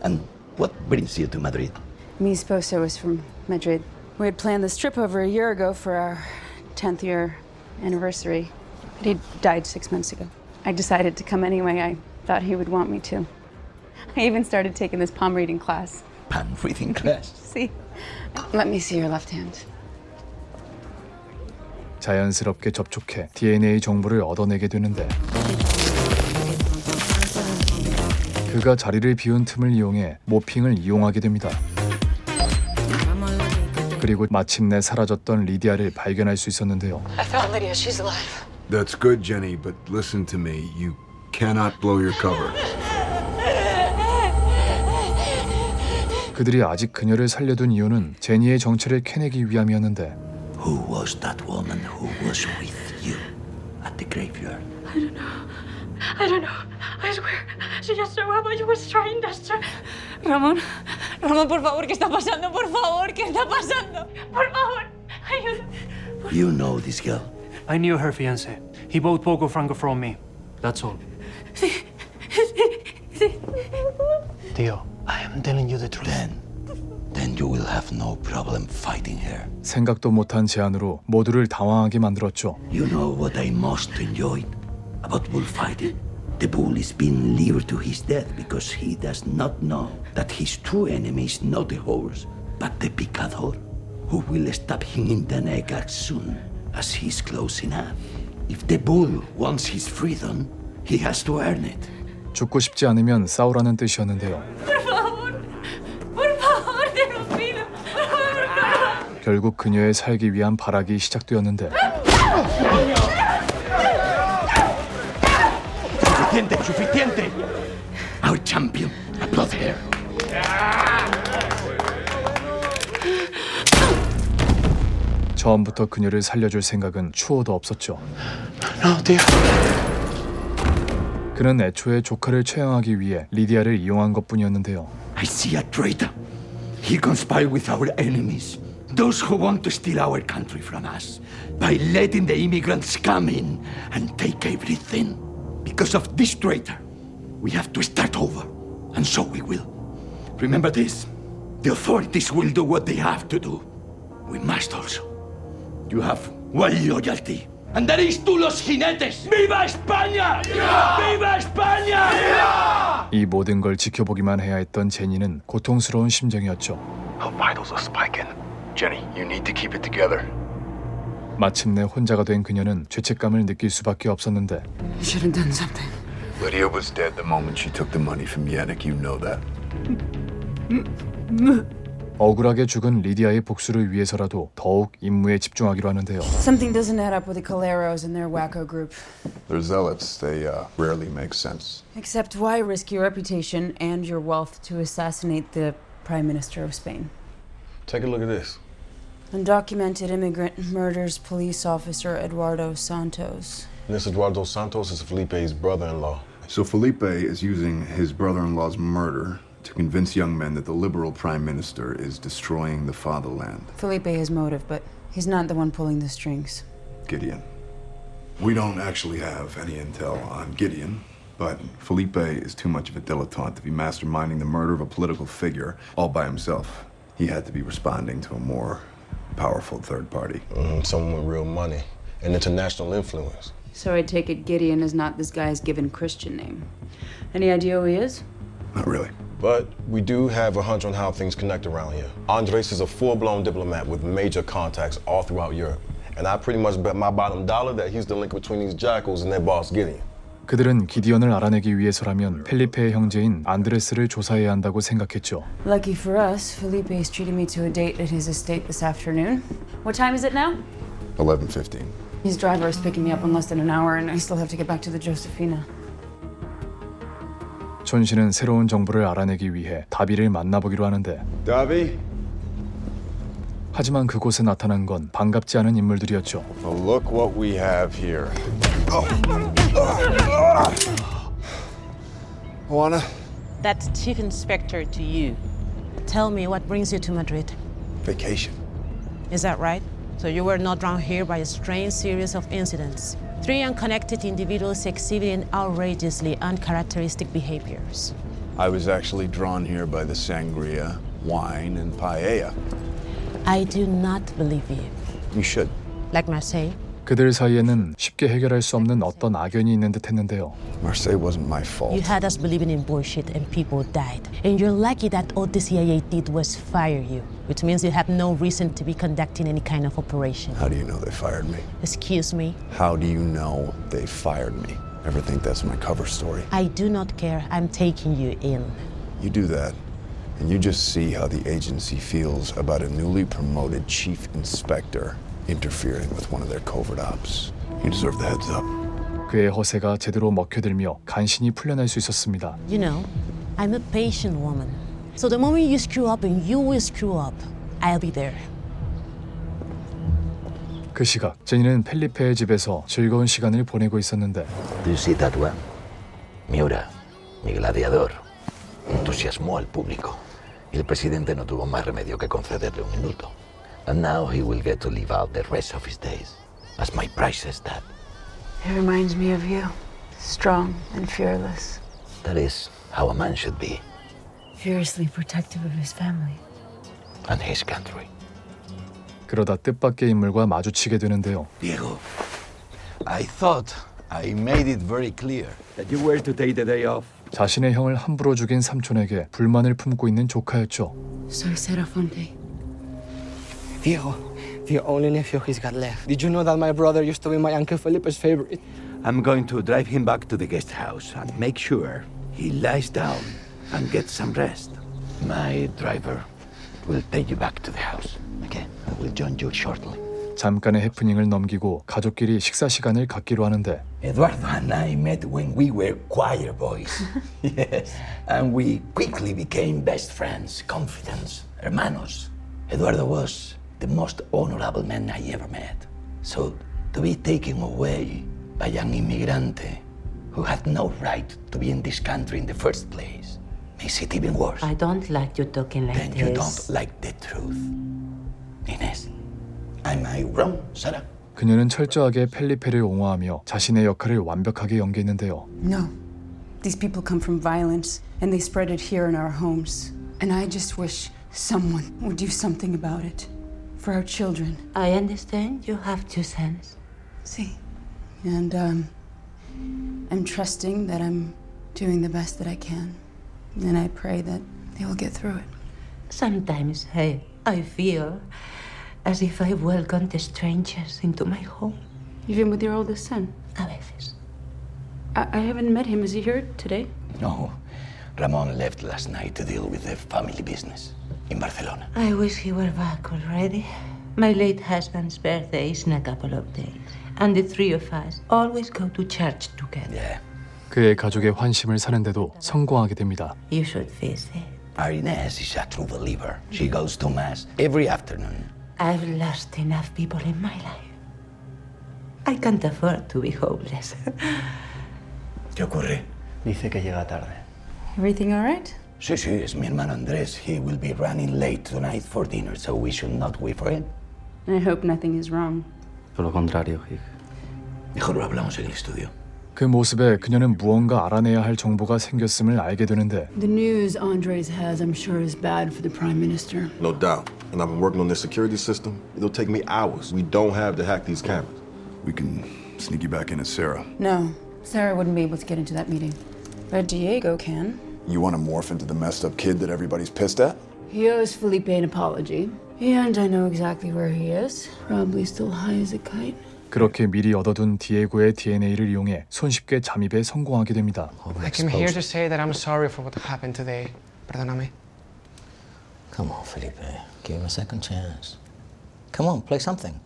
[SPEAKER 10] And what brings you to Madrid?
[SPEAKER 2] Mi esposo was from Madrid. We had planned this trip over a year ago for our 10th year anniversary, but he died 6 months ago. I decided to come anyway. I thought he would want me to. I even started taking this palm reading class.
[SPEAKER 10] Palm reading class?
[SPEAKER 2] See? Let me see your left hand.
[SPEAKER 1] 자연스럽게 접촉해 DNA 정보를 얻어내게 되는데 그가 자리를 비운 틈을 이용해 모핑을 이용하게 됩니다. 그리고 마침내 사라졌던 리디아를 발견할 수 있었는데요.
[SPEAKER 13] I found Lydia. She's alive.
[SPEAKER 3] That's good, Jenny, but listen to me. You cannot blow your cover.
[SPEAKER 1] 그들이 아직 그녀를 살려둔 이유는 제니의 정체를 캐내기 위함이었는데
[SPEAKER 10] Who was that woman who was with you at the graveyard?
[SPEAKER 11] I don't know. I don't know. I swear. She just saw how you was trying to start.
[SPEAKER 13] Ramón, Ramón, por favor, ¿qué está pasando? Por favor, ¿qué está pasando? Por favor, ayúdame.
[SPEAKER 10] You know this girl?
[SPEAKER 12] I knew her fiancé. He bought Poco Franco from me. That's all. Tío, I am telling you the truth.
[SPEAKER 10] Then you will have no problem fighting her.
[SPEAKER 1] 생각도 못한 제안으로 모두를 당황하게 만들었죠.
[SPEAKER 10] You know what I most enjoyed about bullfighting? The bull is being lured to his death because he does not know that his true enemy is not the horse, but the picador, who will stab him in the neck as soon as he's close enough. If the bull wants his freedom, he has to earn it.
[SPEAKER 1] 죽고 싶지 않으면 싸우라는 뜻이었는데요.
[SPEAKER 13] Por favor, te lo pido. Por favor,
[SPEAKER 1] 결국 그녀의 살기 위한 발악이 시작되었는데
[SPEAKER 10] Suficiente. Our champion, applaud her.
[SPEAKER 1] 처음부터 그녀를 살려줄 생각은 추호도 없었죠.
[SPEAKER 12] No, tío.
[SPEAKER 1] 그는 애초에 조카를 처형하기 위해 리디아를 이용한 것뿐이었는데요.
[SPEAKER 10] I see a traitor. He conspired with our enemies, those who want to steal our country from us, by letting the immigrants come in and take everything. Because of this traitor, we have to start over, and so we will. Remember this, the authorities will do what they have to do. We must also. You have one loyalty, And there is to los jinetes. ¡Viva España! ¡Viva España!
[SPEAKER 1] 이 모든 걸 지켜보기만 해야 했던 제니는 고통스러운 심정이었죠.
[SPEAKER 3] Her vitals are spiking. Jenny, you need to keep it together.
[SPEAKER 1] 마침내 혼자가 된 그녀는 죄책감을 느낄 수밖에 없었는데
[SPEAKER 2] You should have done something.
[SPEAKER 3] Lydia was dead the moment she took the money from Yannick. You know that.
[SPEAKER 1] 억울하게 죽은 리디아의 복수를 위해서라도 더욱 임무에 집중하기로 하는데요.
[SPEAKER 2] Something doesn't add up with the Caleros and their wacko group.
[SPEAKER 3] They're zealots. They rarely make sense.
[SPEAKER 2] Except why risk your reputation and your wealth to assassinate the Prime Minister of Spain?
[SPEAKER 5] Take a look at this.
[SPEAKER 2] Undocumented immigrant murders police officer Eduardo Santos.
[SPEAKER 5] This Eduardo Santos is Felipe's brother-in-law.
[SPEAKER 3] So Felipe is using his brother-in-law's murder to convince young men that the liberal prime minister is destroying the fatherland.
[SPEAKER 2] Felipe has motive, but he's not the one pulling the strings.
[SPEAKER 3] Gideon. We don't actually have any intel on Gideon, but Felipe is too much of a dilettante to be masterminding the murder of a political figure all by himself. He had to be responding to a more powerful third party.
[SPEAKER 5] Someone with real money and international influence.
[SPEAKER 2] So I take it Gideon is not this guy's given Christian name. Any idea who he is?
[SPEAKER 3] Not really.
[SPEAKER 5] But we do have a hunch on how things connect around here. Andres is a full-blown diplomat with major contacts all throughout Europe. And I pretty much bet my bottom dollar that he's the link between these jackals and their boss, Gideon.
[SPEAKER 1] 그들은 기디언을 알아내기 위해서라면 펠리페의 형제인 안드레스를 조사해야 한다고 생각했죠.
[SPEAKER 2] Lucky for us, Felipe is treating me to a date at his estate this afternoon. What time is it now?
[SPEAKER 3] 11:15.
[SPEAKER 2] His driver is picking me up in less than an hour, and I still have to get back to the Josefina.
[SPEAKER 1] 존 씨는 새로운 정보를 알아내기 위해 다비를 만나보기로 하는데
[SPEAKER 3] Davi?
[SPEAKER 1] 하지만 그곳에 나타난 건 반갑지 않은 인물들이었죠.
[SPEAKER 5] So look what we have here.
[SPEAKER 3] Juana?
[SPEAKER 14] That's Chief Inspector to you. Tell me what brings you to Madrid.
[SPEAKER 3] Vacation.
[SPEAKER 14] Is that right? So you were not drawn here by a strange series of incidents. 3 unconnected individuals exhibiting outrageously uncharacteristic behaviors.
[SPEAKER 3] I was actually drawn here by the sangria, wine, and paella.
[SPEAKER 14] I do not believe you.
[SPEAKER 3] You should.
[SPEAKER 14] Like Marseille?
[SPEAKER 1] 그들 사이에는 쉽게 해결할 수 없는 어떤 악연이 있는 듯했는데요.
[SPEAKER 3] Marseille wasn't my fault.
[SPEAKER 14] You had us believing in bullshit and people died. And you're lucky that all the CIA did was fire you, which means you have no reason to be conducting any kind of operation.
[SPEAKER 3] How do you know they fired me?
[SPEAKER 14] Excuse me?
[SPEAKER 3] How do you know they fired me? Ever think that's my cover story?
[SPEAKER 14] I do not care. I'm taking you in.
[SPEAKER 3] You do that, and you just see how the agency feels about a newly promoted chief inspector interfering with one of their covert ops. You deserve the heads up.
[SPEAKER 1] 그의 허세가 제대로 먹혀들며 간신히 풀려날 수 있었습니다.
[SPEAKER 14] You know, I'm a patient woman. So the moment you screw up and you will screw up, I'll be there.
[SPEAKER 1] 그 시각 제니는 펠리페의 집에서 즐거운 시간을 보내고 있었는데
[SPEAKER 10] Do you see that one? Miura, mi gladiador, entusiasmó al público y el presidente no tuvo más remedio que concederle un indulto. And now he will get to live out the rest of his days as my priceless dad.
[SPEAKER 2] It reminds me of you. Strong and fearless.
[SPEAKER 10] That is how a man should be.
[SPEAKER 2] Fiercely protective of his family.
[SPEAKER 10] And his country.
[SPEAKER 1] 그러다 뜻밖의 인물과 마주치게 되는데요.
[SPEAKER 10] Diego, I thought I made it very clear that you were to take the day off.
[SPEAKER 1] 자신의 형을 함부로 죽인 삼촌에게 불만을 품고 있는 조카였죠.
[SPEAKER 2] Soy Serafonte.
[SPEAKER 15] Diego, the only nephew he's got left. Did you know that my brother used to be my Uncle Felipe's favorite?
[SPEAKER 10] I'm going to drive him back to the guest house and make sure he lies down and gets some rest. My driver will take you back to the house. Okay, I will join you shortly.
[SPEAKER 1] 잠깐의 해프닝을 넘기고 가족끼리 식사 시간을 갖기로 하는데
[SPEAKER 10] Eduardo and I met when we were choir boys. Yes, and we quickly became best friends, confidants, hermanos. Eduardo was the most honorable man I ever met. So to be taken away by an immigrante who had no right to be in this country in the first place makes it even worse.
[SPEAKER 14] I don't like you talking like
[SPEAKER 10] Then
[SPEAKER 14] this.
[SPEAKER 10] you don't like the truth. Inés, am I wrong, Sarah?
[SPEAKER 1] 그녀는 철저하게 펠리페를 옹호하며 자신의 역할을 완벽하게 연기했는데요.
[SPEAKER 2] No. These people come from violence, and they spread it here in our homes. And I just wish someone would do something about it. For our children.
[SPEAKER 14] I understand you have 2 sons.
[SPEAKER 2] See. And I'm trusting that I'm doing the best that I can. And I pray that they will get through it.
[SPEAKER 16] Sometimes I feel as if I welcomed strangers into my home.
[SPEAKER 2] Even with your oldest son?
[SPEAKER 16] A veces.
[SPEAKER 2] I haven't met him. Is he here today?
[SPEAKER 10] No. Ramon left last night to deal with the family business in Barcelona.
[SPEAKER 16] I wish he were back already. My late husband's birthday is in a couple of days. And the three of us always go to church together.
[SPEAKER 10] Yeah.
[SPEAKER 1] 그의 가족의 환심을 사는데도 성공하게 됩니다.
[SPEAKER 16] You should visit.
[SPEAKER 10] Our Inez is a true believer. She goes to mass every afternoon.
[SPEAKER 16] I've lost enough people in my life. I can't afford to be hopeless.
[SPEAKER 10] ¿Qué ocurre?
[SPEAKER 15] Dice que llega tarde.
[SPEAKER 2] Everything all right?
[SPEAKER 10] Sí, es mi hermano Andrés. He will be running late tonight for dinner, so we should not wait for him.
[SPEAKER 2] I hope nothing is wrong.
[SPEAKER 15] Por lo contrario, Hig.
[SPEAKER 10] Mejor lo hablamos en el estudio.
[SPEAKER 1] 그 모습에 그녀는 무언가 알아내야 할 정보가 생겼음을 알게 되는데
[SPEAKER 2] The news Andres has, I'm sure, is bad for the Prime Minister.
[SPEAKER 5] No doubt. And I've been working on this security system. It'll take me hours. We don't have to hack these cameras.
[SPEAKER 3] We can sneak you back in as Sarah.
[SPEAKER 2] No, Sarah wouldn't be able to get into that meeting. But Diego can.
[SPEAKER 3] You want to morph into the messed up kid that everybody's pissed at?
[SPEAKER 2] He owes Felipe an apology. And I know exactly where he is. Probably still high as a kite.
[SPEAKER 1] 그렇게 미리 얻어둔 디에고의 DNA를 이용해 손쉽게 잠입에 성공하게 됩니다.
[SPEAKER 15] I came here to say that I'm sorry for what happened today. Perdóname.
[SPEAKER 17] Come on, Felipe. Give him a second chance. Come on, play something.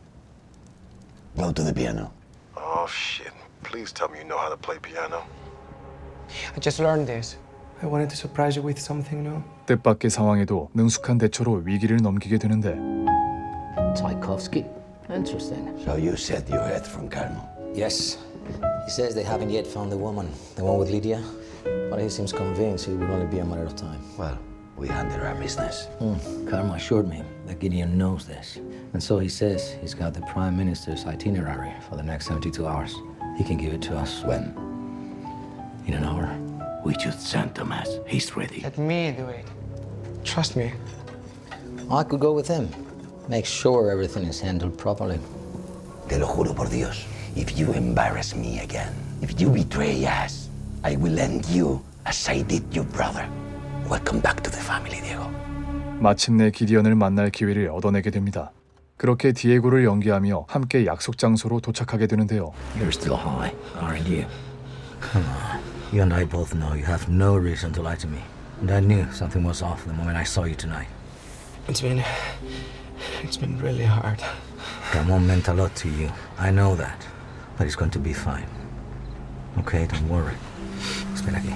[SPEAKER 10] Go to the piano.
[SPEAKER 5] Oh, shit. Please tell me you know how to play piano.
[SPEAKER 15] I just learned this. I wanted to surprise you with something new.
[SPEAKER 1] 뜻밖의 상황에도 능숙한 대처로 위기를 넘기게 되는데
[SPEAKER 17] Tchaikovsky. Interesting.
[SPEAKER 10] So you said you heard from Carmo?
[SPEAKER 17] Yes. He says they haven't yet found the woman, the one with Lydia. But he seems convinced it will only be a matter of time.
[SPEAKER 10] Well, we handle our business.
[SPEAKER 17] Carmo assured me that Gideon knows this. And so he says he's got the Prime Minister's itinerary for the next 72 hours. He can give it to us.
[SPEAKER 10] When?
[SPEAKER 17] In an hour.
[SPEAKER 10] We should send Tomas. He's ready.
[SPEAKER 15] Let me do it. Trust me.
[SPEAKER 17] I could go with him. Make sure everything is handled properly.
[SPEAKER 10] Te lo juro por Dios. If you embarrass me again, if you betray us, I will end you as I did your brother. Welcome back to the family, Diego.
[SPEAKER 1] 마침내 기디언을 만날 기회를 얻어내게 됩니다. 그렇게 디에고를 연기하며 함께 약속 장소로 도착하게 되는데요.
[SPEAKER 17] You're still high, aren't you? Come on. You and I both know you have no reason to lie to me. And I knew something was off the moment I saw you tonight.
[SPEAKER 15] It's been really hard.
[SPEAKER 17] Ramon meant a lot to you. I know that. But it's going to be fine. Okay, don't worry. Espera aquí.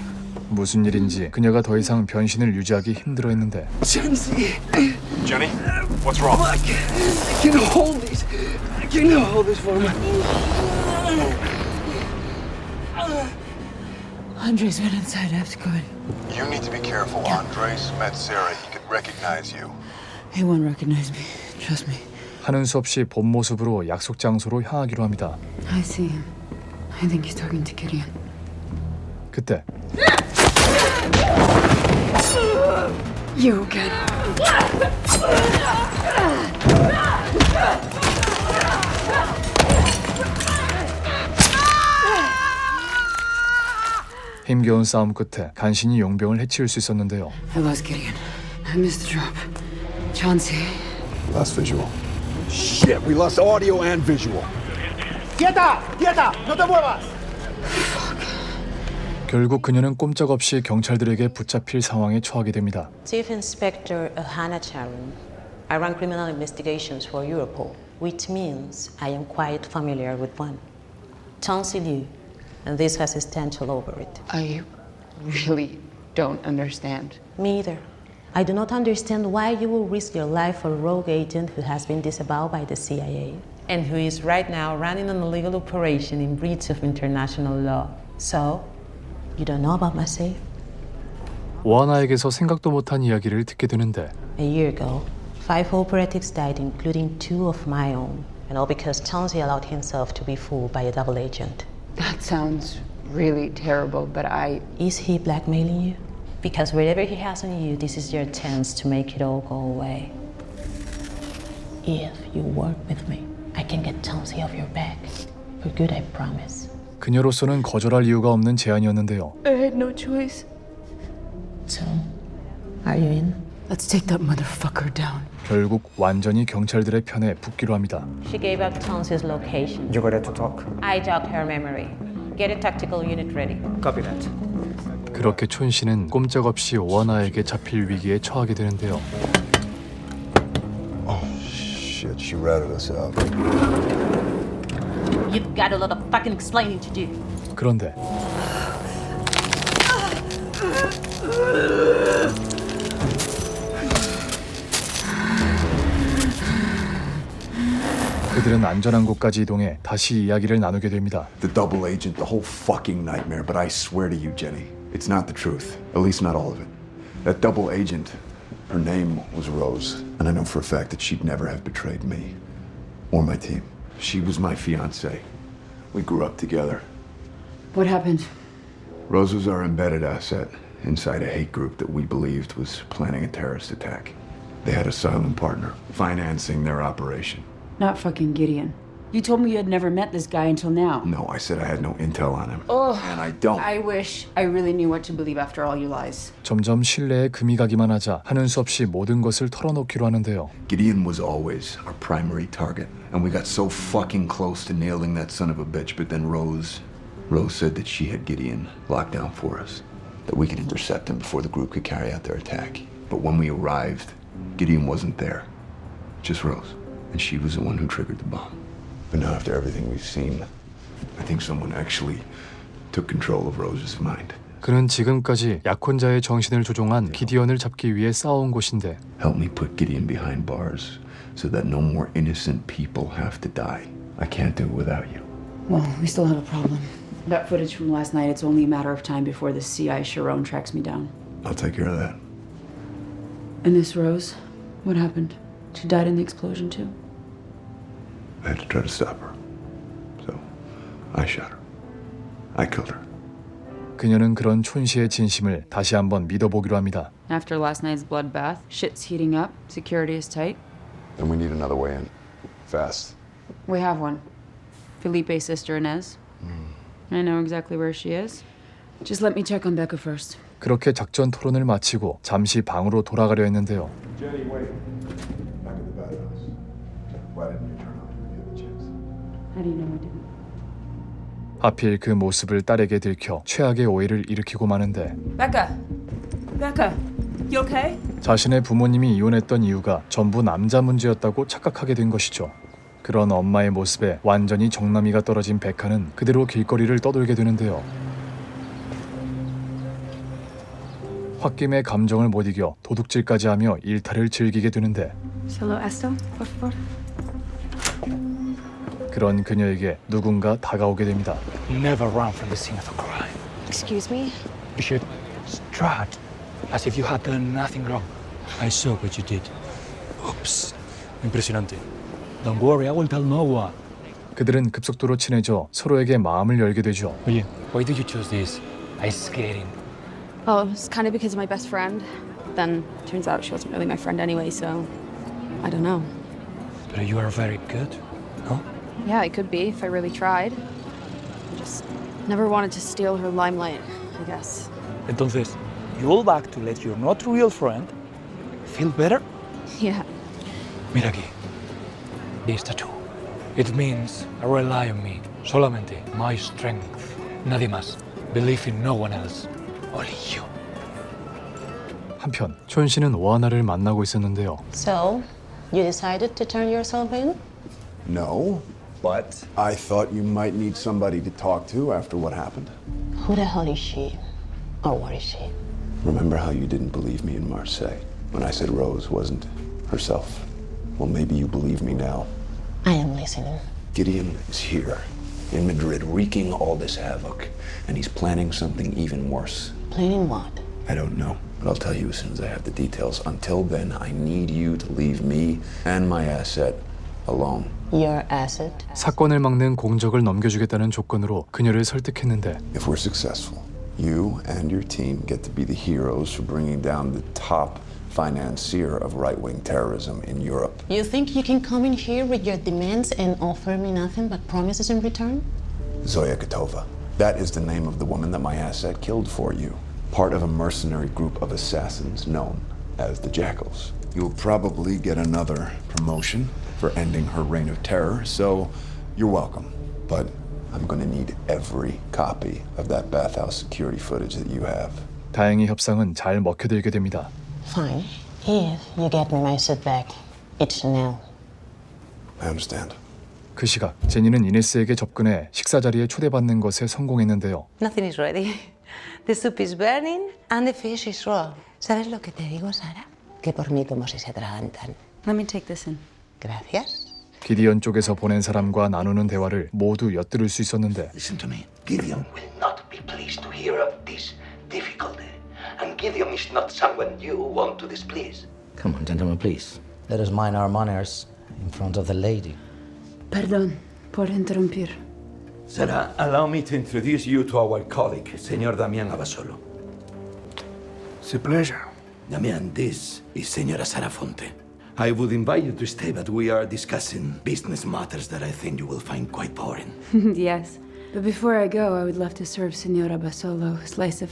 [SPEAKER 1] 무슨 일인지 그녀가 더 이상 변신을 유지하기 힘들어했는데
[SPEAKER 15] Chancy!
[SPEAKER 5] Jenny, what's wrong?
[SPEAKER 15] I can hold this. Can you hold this for me?
[SPEAKER 2] Andres went inside. I have to go in.
[SPEAKER 3] You need to be careful. Andres met Sarah. He could recognize you.
[SPEAKER 2] He won't recognize me. Trust me.
[SPEAKER 1] 하는 수 없이 본 모습으로 약속 장소로 향하기로 합니다.
[SPEAKER 2] I see him. I think he's talking to Gideon.
[SPEAKER 1] 그때
[SPEAKER 2] You again.
[SPEAKER 1] 힘겨운 싸움 끝에 간신히 용병을 해치울 수 있었는데요.
[SPEAKER 2] I lost Gideon. I missed the drop. Chauncey.
[SPEAKER 3] Lost visual. Shit, we lost audio and visual.
[SPEAKER 6] ¡Quieta! ¡Quieta! ¡No te muevas!
[SPEAKER 1] 결국 그녀는 꼼짝없이 경찰들에게 붙잡힐 상황에 처하게 됩니다.
[SPEAKER 14] Chief Inspector Hannah Charon. I run criminal investigations for Europol, which means I am quite familiar with one. Chauncey Liu, and this has a stench all over it.
[SPEAKER 2] I really don't understand.
[SPEAKER 14] Me either. I do not understand why you will risk your life for a rogue agent who has been disavowed by the CIA and who is right now running an illegal operation in breach of international law. So, you don't know about my safe?
[SPEAKER 1] 오하나에게서 생각도 못한 이야기를 듣게 되는데
[SPEAKER 14] A year ago, 5 operatives died, including 2 of my own, and all because Chauncey allowed himself to be fooled by a double agent.
[SPEAKER 2] That sounds really terrible, but
[SPEAKER 14] Is he blackmailing you? Because whatever he has on you, this is your chance to make it all go away. If you work with me, I can get Chauncey off your back. We're good, I promise.
[SPEAKER 1] 그녀로서는 거절할 이유가 없는 제안이었는데요.
[SPEAKER 11] I had no choice.
[SPEAKER 14] So, are you in?
[SPEAKER 2] Let's take that motherfucker down.
[SPEAKER 1] 결국 완전히 경찰들의 편에 붙기로 합니다.
[SPEAKER 14] She gave out Towns's location.
[SPEAKER 6] You got to talk.
[SPEAKER 14] I jogged her memory. Get a tactical unit ready.
[SPEAKER 6] Copy that.
[SPEAKER 1] 그렇게 촌 씨는 꼼짝없이 오하나에게 잡힐 위기에 처하게 되는데요.
[SPEAKER 3] Shit, she ratted us out.
[SPEAKER 14] You've got a lot of fucking explaining to do.
[SPEAKER 1] 그런데 그들은 안전한 곳까지 이동해 다시 이야기를 나누게 됩니다.
[SPEAKER 3] The double agent, the whole fucking nightmare, but I swear to you, Jenny, it's not the truth. At least not all of it. That double agent, her name was Rose, and I know for a fact that she'd never have betrayed me or my team. She was my fiancée. We grew up together.
[SPEAKER 2] What happened?
[SPEAKER 3] Rose was our embedded asset inside a hate group that we believed was planning a terrorist attack. They had a silent partner financing their operation.
[SPEAKER 2] Not fucking Gideon. You told me you had never met this guy until now.
[SPEAKER 3] No, I said I had no intel on him.
[SPEAKER 2] Oh,
[SPEAKER 3] And I don't.
[SPEAKER 2] I wish I really knew what to believe after all your lies.
[SPEAKER 1] 점점 신뢰에 금이 가기만 하자 하는 수 없이 모든 것을 털어놓기로 하는데요.
[SPEAKER 3] Gideon was always our primary target, and we got so fucking close to nailing that son of a bitch, but then Rose said that she had Gideon locked down for us, that we could intercept him before the group could carry out their attack. But when we arrived, Gideon wasn't there, just Rose, and she was the one who triggered the bomb. But now after everything we've seen, I think someone actually took control of Rose's mind.
[SPEAKER 1] 그는 지금까지 약혼자의 정신을 조종한 기디언을 잡기 위해 싸운 곳인데
[SPEAKER 3] Help me put Gideon behind bars so that no more innocent people have to die. I can't do it without you.
[SPEAKER 2] Well, we still have a problem. That footage from last night, it's only a matter of time before the CI Sharon tracks me down.
[SPEAKER 3] I'll take care of that.
[SPEAKER 2] And this Rose, what happened? She died in the explosion too?
[SPEAKER 3] I had to try to stop her. So, I shot her. I killed her.
[SPEAKER 1] 그녀는 그런 촌 씨의 진심을 다시 한번 믿어보기로 합니다.
[SPEAKER 2] After last night's bloodbath, shit's heating up, security is tight.
[SPEAKER 3] Then we need another way in. Fast.
[SPEAKER 2] We have one. Felipe's sister Inez. I know exactly where she is. Just let me check on Becca first.
[SPEAKER 1] 그렇게 작전 토론을 마치고 잠시 방으로 돌아가려 했는데요.
[SPEAKER 3] Jenny, wait. Back at the bad house. Why didn't you turn on when you had the chance?
[SPEAKER 2] How do you know I didn't?
[SPEAKER 1] 하필 그 모습을 딸에게 들켜 최악의 오해를 일으키고 마는데
[SPEAKER 13] Becca! Becca! You okay?
[SPEAKER 1] 자신의 부모님이 이혼했던 이유가 전부 남자 문제였다고 착각하게 된 것이죠. 그런 엄마의 모습에 완전히 정남이가 떨어진 베카는 그대로 길거리를 떠돌게 되는데요. 홧김에 감정을 못 이겨 도둑질까지 하며 일탈을 즐기게 되는데
[SPEAKER 4] Solo esto, por favor.
[SPEAKER 1] 그런 그녀에게 누군가 다가오게 됩니다.
[SPEAKER 7] Never run from the scene of a crime.
[SPEAKER 4] Excuse me?
[SPEAKER 7] You should strut as if you had done nothing wrong. I saw what you did. Oops. Impresionante. Don't worry, I will tell no one.
[SPEAKER 1] 그들은 급속도로 친해져 서로에게 마음을 열게 되죠.
[SPEAKER 7] Oye, why did you choose this? Ice skating.
[SPEAKER 4] Oh, it was kind of because of my best friend. Then turns out she wasn't really my friend anyway, so I don't know.
[SPEAKER 7] But you are very good, no?
[SPEAKER 4] Yeah, I could be if I really tried. I just never wanted to steal her limelight, I guess.
[SPEAKER 7] Entonces, you all back to let your not real friend feel better?
[SPEAKER 4] Yeah.
[SPEAKER 7] Mira aquí. This tattoo. It means rely on me. Solamente my strength. Nadie más. Believe in no one else. Only you.
[SPEAKER 1] 한편 촌 씨는 오하나를 만나고 있었는데요.
[SPEAKER 14] So, you decided to turn yourself in?
[SPEAKER 3] No, but I thought you might need somebody to talk to after what happened.
[SPEAKER 14] Who the hell is she? Or what is she?
[SPEAKER 3] Remember how you didn't believe me in Marseille when I said Rose wasn't herself? Well, maybe you believe me now.
[SPEAKER 14] I am listening.
[SPEAKER 3] Gideon is here in Madrid wreaking all this havoc, and he's planning something even worse.
[SPEAKER 14] Planning what?
[SPEAKER 3] I don't know, but I'll tell you as soon as I have the details. Until then, I need you to leave me and my asset alone.
[SPEAKER 14] Your asset?
[SPEAKER 1] 사건을 막는 공적을 넘겨주겠다는 조건으로 그녀를 설득했는데
[SPEAKER 3] If we're successful, you and your team get to be the heroes for bringing down the top financier of right-wing terrorism in Europe.
[SPEAKER 14] You think you can come in here with your demands and offer me nothing but promises in return?
[SPEAKER 3] Zoya Kotova. That is the name of the woman that my asset killed for you. Part of a mercenary group of assassins known as the Jackals. You'll probably get another promotion for ending her reign of terror, so you're welcome. But I'm gonna need every copy of that bathhouse security footage that you have.
[SPEAKER 1] 다행히 협상은 잘 먹혀들게 됩니다.
[SPEAKER 14] Fine. If you get me my suit back, it's now.
[SPEAKER 3] I understand.
[SPEAKER 1] 그 시각 제니는 이네스에게 접근해 식사 자리에 초대받는 것에 성공했는데요.
[SPEAKER 16] Nothing is ready. The soup is burning and the fish is raw. ¿Sabes lo que te digo, Sara? Que por mí como si se atragantan.
[SPEAKER 2] Let me take this in.
[SPEAKER 16] Gracias.
[SPEAKER 1] 기디언 쪽에서 보낸 사람과 나누는 대화를 모두 엿들을 수 있었는데
[SPEAKER 10] Listen to me. Gideon will not be pleased to hear of this difficulty. And Gideon is not someone you want to displease.
[SPEAKER 17] Come on, gentlemen, please. Let us mind our manners in front of the lady.
[SPEAKER 2] Perdón por interrumpir.
[SPEAKER 10] Sarah, allow me to introduce you to our colleague, Señor Damián Abasolo.
[SPEAKER 12] It's a pleasure.
[SPEAKER 10] Damián, this is Señora Sara Fonte. I would invite you to stay, but we are discussing business matters that I think you will find quite boring.
[SPEAKER 2] Yes. But before I go, I would love to serve Senora Basolo a slice of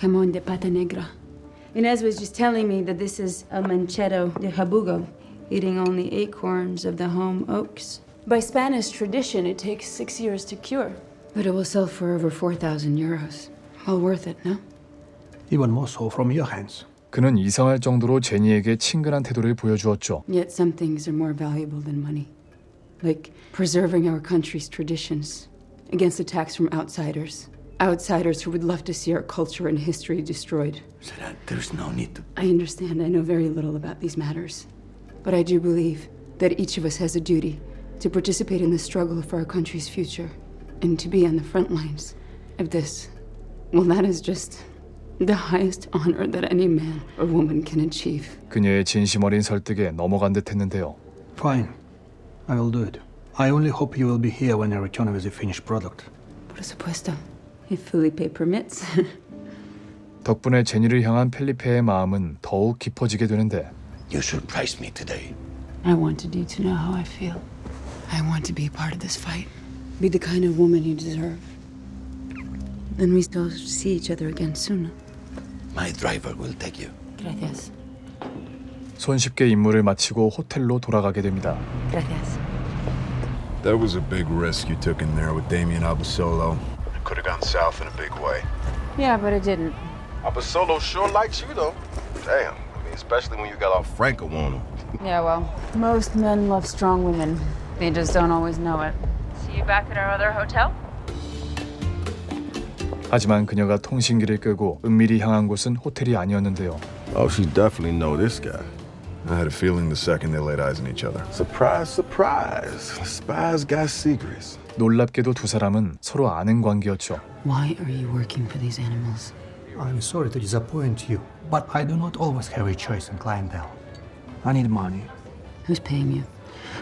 [SPEAKER 2] jamón de pata negra. Inez was just telling me that this is a manchego de jabugo, eating only acorns of the home oaks. By Spanish tradition, it takes 6 years to cure. But it will sell for over 4,000 euros. Well worth it, no?
[SPEAKER 12] Even more so from your hands.
[SPEAKER 1] 그는 이상할 정도로 제니에게 친근한 태도를 보여주었죠.
[SPEAKER 2] Yet some things are more valuable than money. Like preserving our country's traditions against attacks from outsiders. Outsiders who would love to see our culture and history destroyed.
[SPEAKER 10] Sarah, there's no need to...
[SPEAKER 2] I understand. I know very little about these matters. But I do believe that each of us has a duty to participate in the struggle for our country's future and to be on the front lines of this. Well, that is just the highest honor that any man or woman can achieve.
[SPEAKER 1] 그녀의 진심 어린 설득에 넘어간 듯 했는데요.
[SPEAKER 12] Fine. I will do it. I only hope you will be here when I return with the finished product.
[SPEAKER 2] Por supuesto. If Felipe permits.
[SPEAKER 1] 덕분에 제니를 향한 펠리페의 마음은 더욱 깊어지게 되는데
[SPEAKER 10] You surprised me today.
[SPEAKER 2] I wanted you to know how I feel. I want to be a part of this fight. Be the kind of woman you deserve. Then we still see each other again soon.
[SPEAKER 10] My driver will take you.
[SPEAKER 2] Gracias.
[SPEAKER 1] 손쉽게 임무를 마치고 호텔로 돌아가게 됩니다.
[SPEAKER 2] Gracias.
[SPEAKER 3] That was a big risk you took in there with Damian Abasolo. It could have gone south in a big way.
[SPEAKER 2] Yeah, but it didn't.
[SPEAKER 5] Abasolo sure likes you, though. Damn. I mean, especially when you got all Franco on him.
[SPEAKER 2] Yeah, well, most men love strong women. They just don't always know it.
[SPEAKER 13] See you back at our other hotel?
[SPEAKER 1] 하지만 그녀가 통신기를 끄고 은밀히 향한 곳은 호텔이 아니었는데요.
[SPEAKER 5] Oh, she definitely know this guy. I had a feeling the second they laid eyes on each other. Surprise, surprise. Spies got secrets.
[SPEAKER 1] 놀랍게도 두 사람은 서로 아는 관계였죠.
[SPEAKER 2] Why are you working for these animals?
[SPEAKER 12] I'm sorry to disappoint you, but I do not always have a choice in clientele. I need money.
[SPEAKER 2] Who's paying you?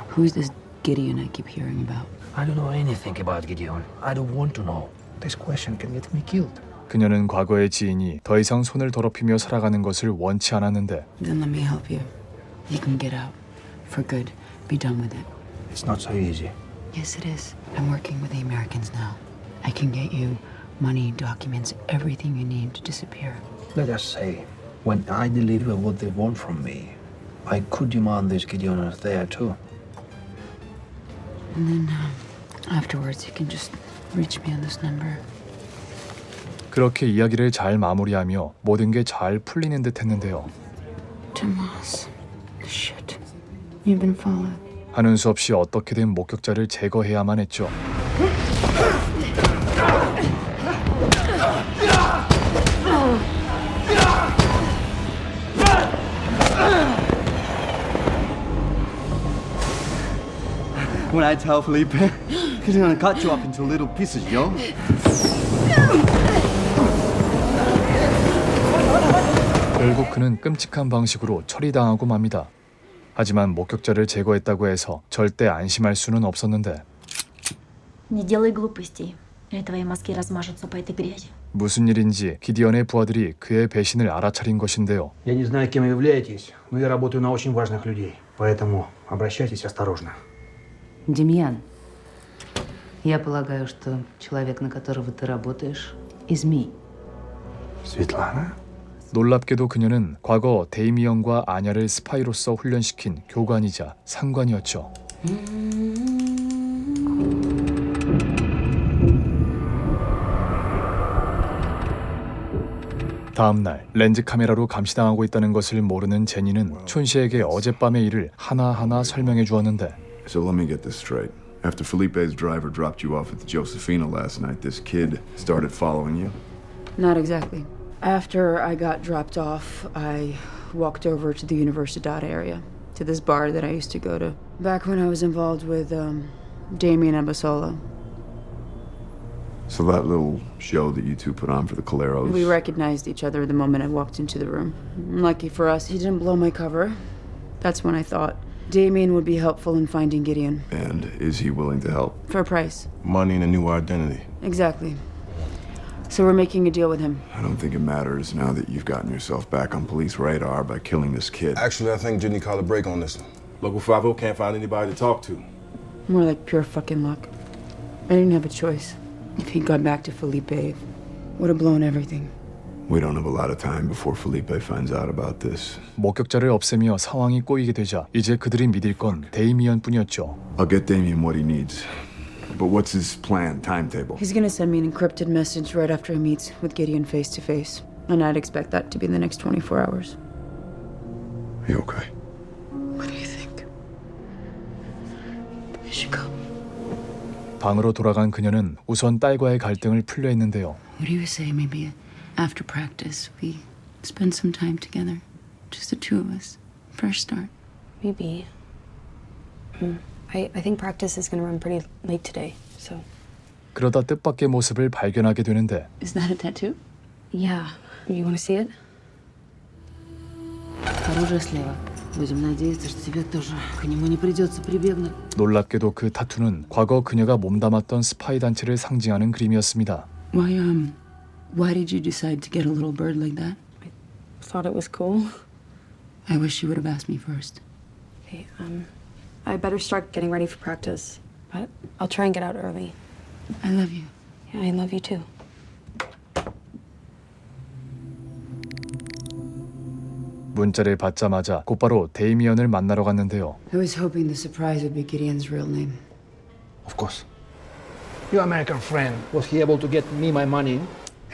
[SPEAKER 2] Who's this Gideon I keep hearing about?
[SPEAKER 17] I don't know anything about Gideon. I don't want to know.
[SPEAKER 12] This question can get me killed.
[SPEAKER 1] 그녀는 과거의 지인이 더 이상 손을 더럽히며 살아가는 것을 원치 않았는데
[SPEAKER 2] Then let me help you. You can get out. For good. Be done with it.
[SPEAKER 12] It's not so easy.
[SPEAKER 2] Yes, it is. I'm working with the Americans now. I can get you money, documents, everything you need to disappear.
[SPEAKER 12] Let us say, when I deliver what they want from me, I could demand these Gideoners there too.
[SPEAKER 2] And then afterwards, you can just reach me on this number.
[SPEAKER 1] 그렇게 이야기를 잘 마무리하며 모든 게 잘 풀리는 듯 했는데요.
[SPEAKER 2] Tomas. Shit. You've been followed.
[SPEAKER 1] 하는 수 없이 어떻게든 목격자를 제거해야만 했죠.
[SPEAKER 6] When I tell Felipe, he's gonna cut you up into little pieces, yo.
[SPEAKER 1] 결국 그는 끔찍한 방식으로 처리당하고 맙니다. 하지만 목격자를 제거했다고 해서 절대 안심할 수는 없었는데
[SPEAKER 18] Не делай глупостей, или твои мозги размажутся по этой грязи.
[SPEAKER 1] 무슨 일인지 기디언의 부하들이 그의 배신을 알아차린 것인데요.
[SPEAKER 12] Я не знаю, кем вы являетесь, но я работаю на очень важных людей. Поэтому обращайтесь осторожно.
[SPEAKER 16] Демьян, я полагаю, что человек, на которого ты работаешь, из МИ.
[SPEAKER 12] Светлана?
[SPEAKER 1] 놀랍게도 그녀는 과거 데이미언과 아냐를 스파이로서 훈련시킨 교관이자 상관이었죠. 다음 날 렌즈 카메라로 감시당하고 있다는 것을 모르는 제니는 촌 씨에게 어젯밤의 일을 하나하나 설명해 주었는데
[SPEAKER 3] So let me get this straight. After Felipe's driver dropped you off at the Josefina last night, this kid started following you?
[SPEAKER 2] Not exactly. After I got dropped off, I walked over to the Universidad area, to this bar that I used to go to back when I was involved with Damien Abasola.
[SPEAKER 3] So that little show that you two put on for the Caleros.
[SPEAKER 2] We recognized each other the moment I walked into the room. Lucky for us, he didn't blow my cover. That's when I thought Damien would be helpful in finding Gideon.
[SPEAKER 3] And is he willing to help?
[SPEAKER 2] For a price.
[SPEAKER 5] Money and a new identity.
[SPEAKER 2] Exactly. So we're making a deal with him.
[SPEAKER 3] I don't think it matters now that you've gotten yourself back on police radar by killing this kid.
[SPEAKER 5] Actually, I think Jenny called a break on this one. Local 5-0 can't find anybody to talk to.
[SPEAKER 2] More like pure fucking luck. I didn't have a choice. If he'd gone back to Felipe, it would have blown everything.
[SPEAKER 3] We don't have a lot of time before Felipe finds out about this.
[SPEAKER 1] 목격자를 없애며 상황이 꼬이게 되자 이제 그들이 믿을 건 데이미언뿐이었죠.
[SPEAKER 3] I'll get Damien what he needs. But what's his plan, timetable?
[SPEAKER 2] He's gonna send me an encrypted message right after he meets with Gideon face to face. And I'd expect that to be in the next 24 hours.
[SPEAKER 3] Are you okay?
[SPEAKER 2] What do you think? We should go.
[SPEAKER 1] 방으로 돌아간 그녀는 우선 딸과의 갈등을 풀려 했는데요.
[SPEAKER 2] What do you say, maybe after practice we spend some time together? Just the two of us. Fresh start.
[SPEAKER 4] Maybe. I think practice is going to run pretty late today, so.
[SPEAKER 1] 그러다 뜻밖의 모습을 발견하게 되는데
[SPEAKER 2] Is that a tattoo?
[SPEAKER 4] Yeah. You want to see it?
[SPEAKER 16] Оружие слева. Будем надеяться, что тебе тоже к нему не придется прибегнуть.
[SPEAKER 1] 놀랍게도 그 타투는 과거 그녀가 몸담았던 스파이 단체를 상징하는 그림이었습니다.
[SPEAKER 2] Why did you decide to get a little bird like that?
[SPEAKER 4] I thought it was cool.
[SPEAKER 2] I wish you would have asked me first.
[SPEAKER 4] Okay, I better start getting ready for practice, but I'll try and get out early.
[SPEAKER 2] I love you.
[SPEAKER 4] Yeah, I love you too.
[SPEAKER 1] 문자를 받자마자 곧바로 데이미언을 만나러 갔는데요.
[SPEAKER 2] I was hoping the surprise would be Gideon's real name.
[SPEAKER 12] Of course. Your American friend, was he able to get me my money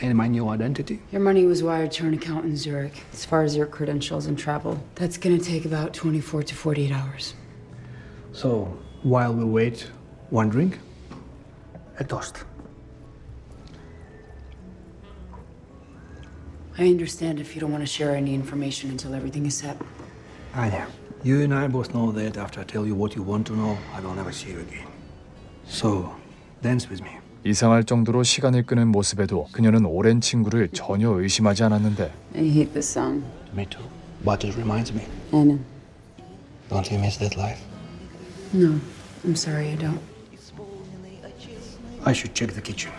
[SPEAKER 12] and my new identity?
[SPEAKER 2] Your money was wired to an account in Zurich. As far as your credentials and travel, that's gonna take about 24 to 48 hours.
[SPEAKER 12] So, while we wait, one drink, a toast.
[SPEAKER 2] I understand if you don't want to share any information until everything is set.
[SPEAKER 12] Anya, you and I both know that after I tell you what you want to know, I will never see you again. So, dance with me.
[SPEAKER 1] 이상할 정도로 시간을 끄는 모습에도 그녀는 오랜 친구를 전혀 의심하지 않았는데
[SPEAKER 2] I hate this song.
[SPEAKER 12] Me too. But it reminds me.
[SPEAKER 2] I know.
[SPEAKER 12] Don't you miss that life?
[SPEAKER 2] No, I'm sorry, I don't.
[SPEAKER 12] I should check the kitchen.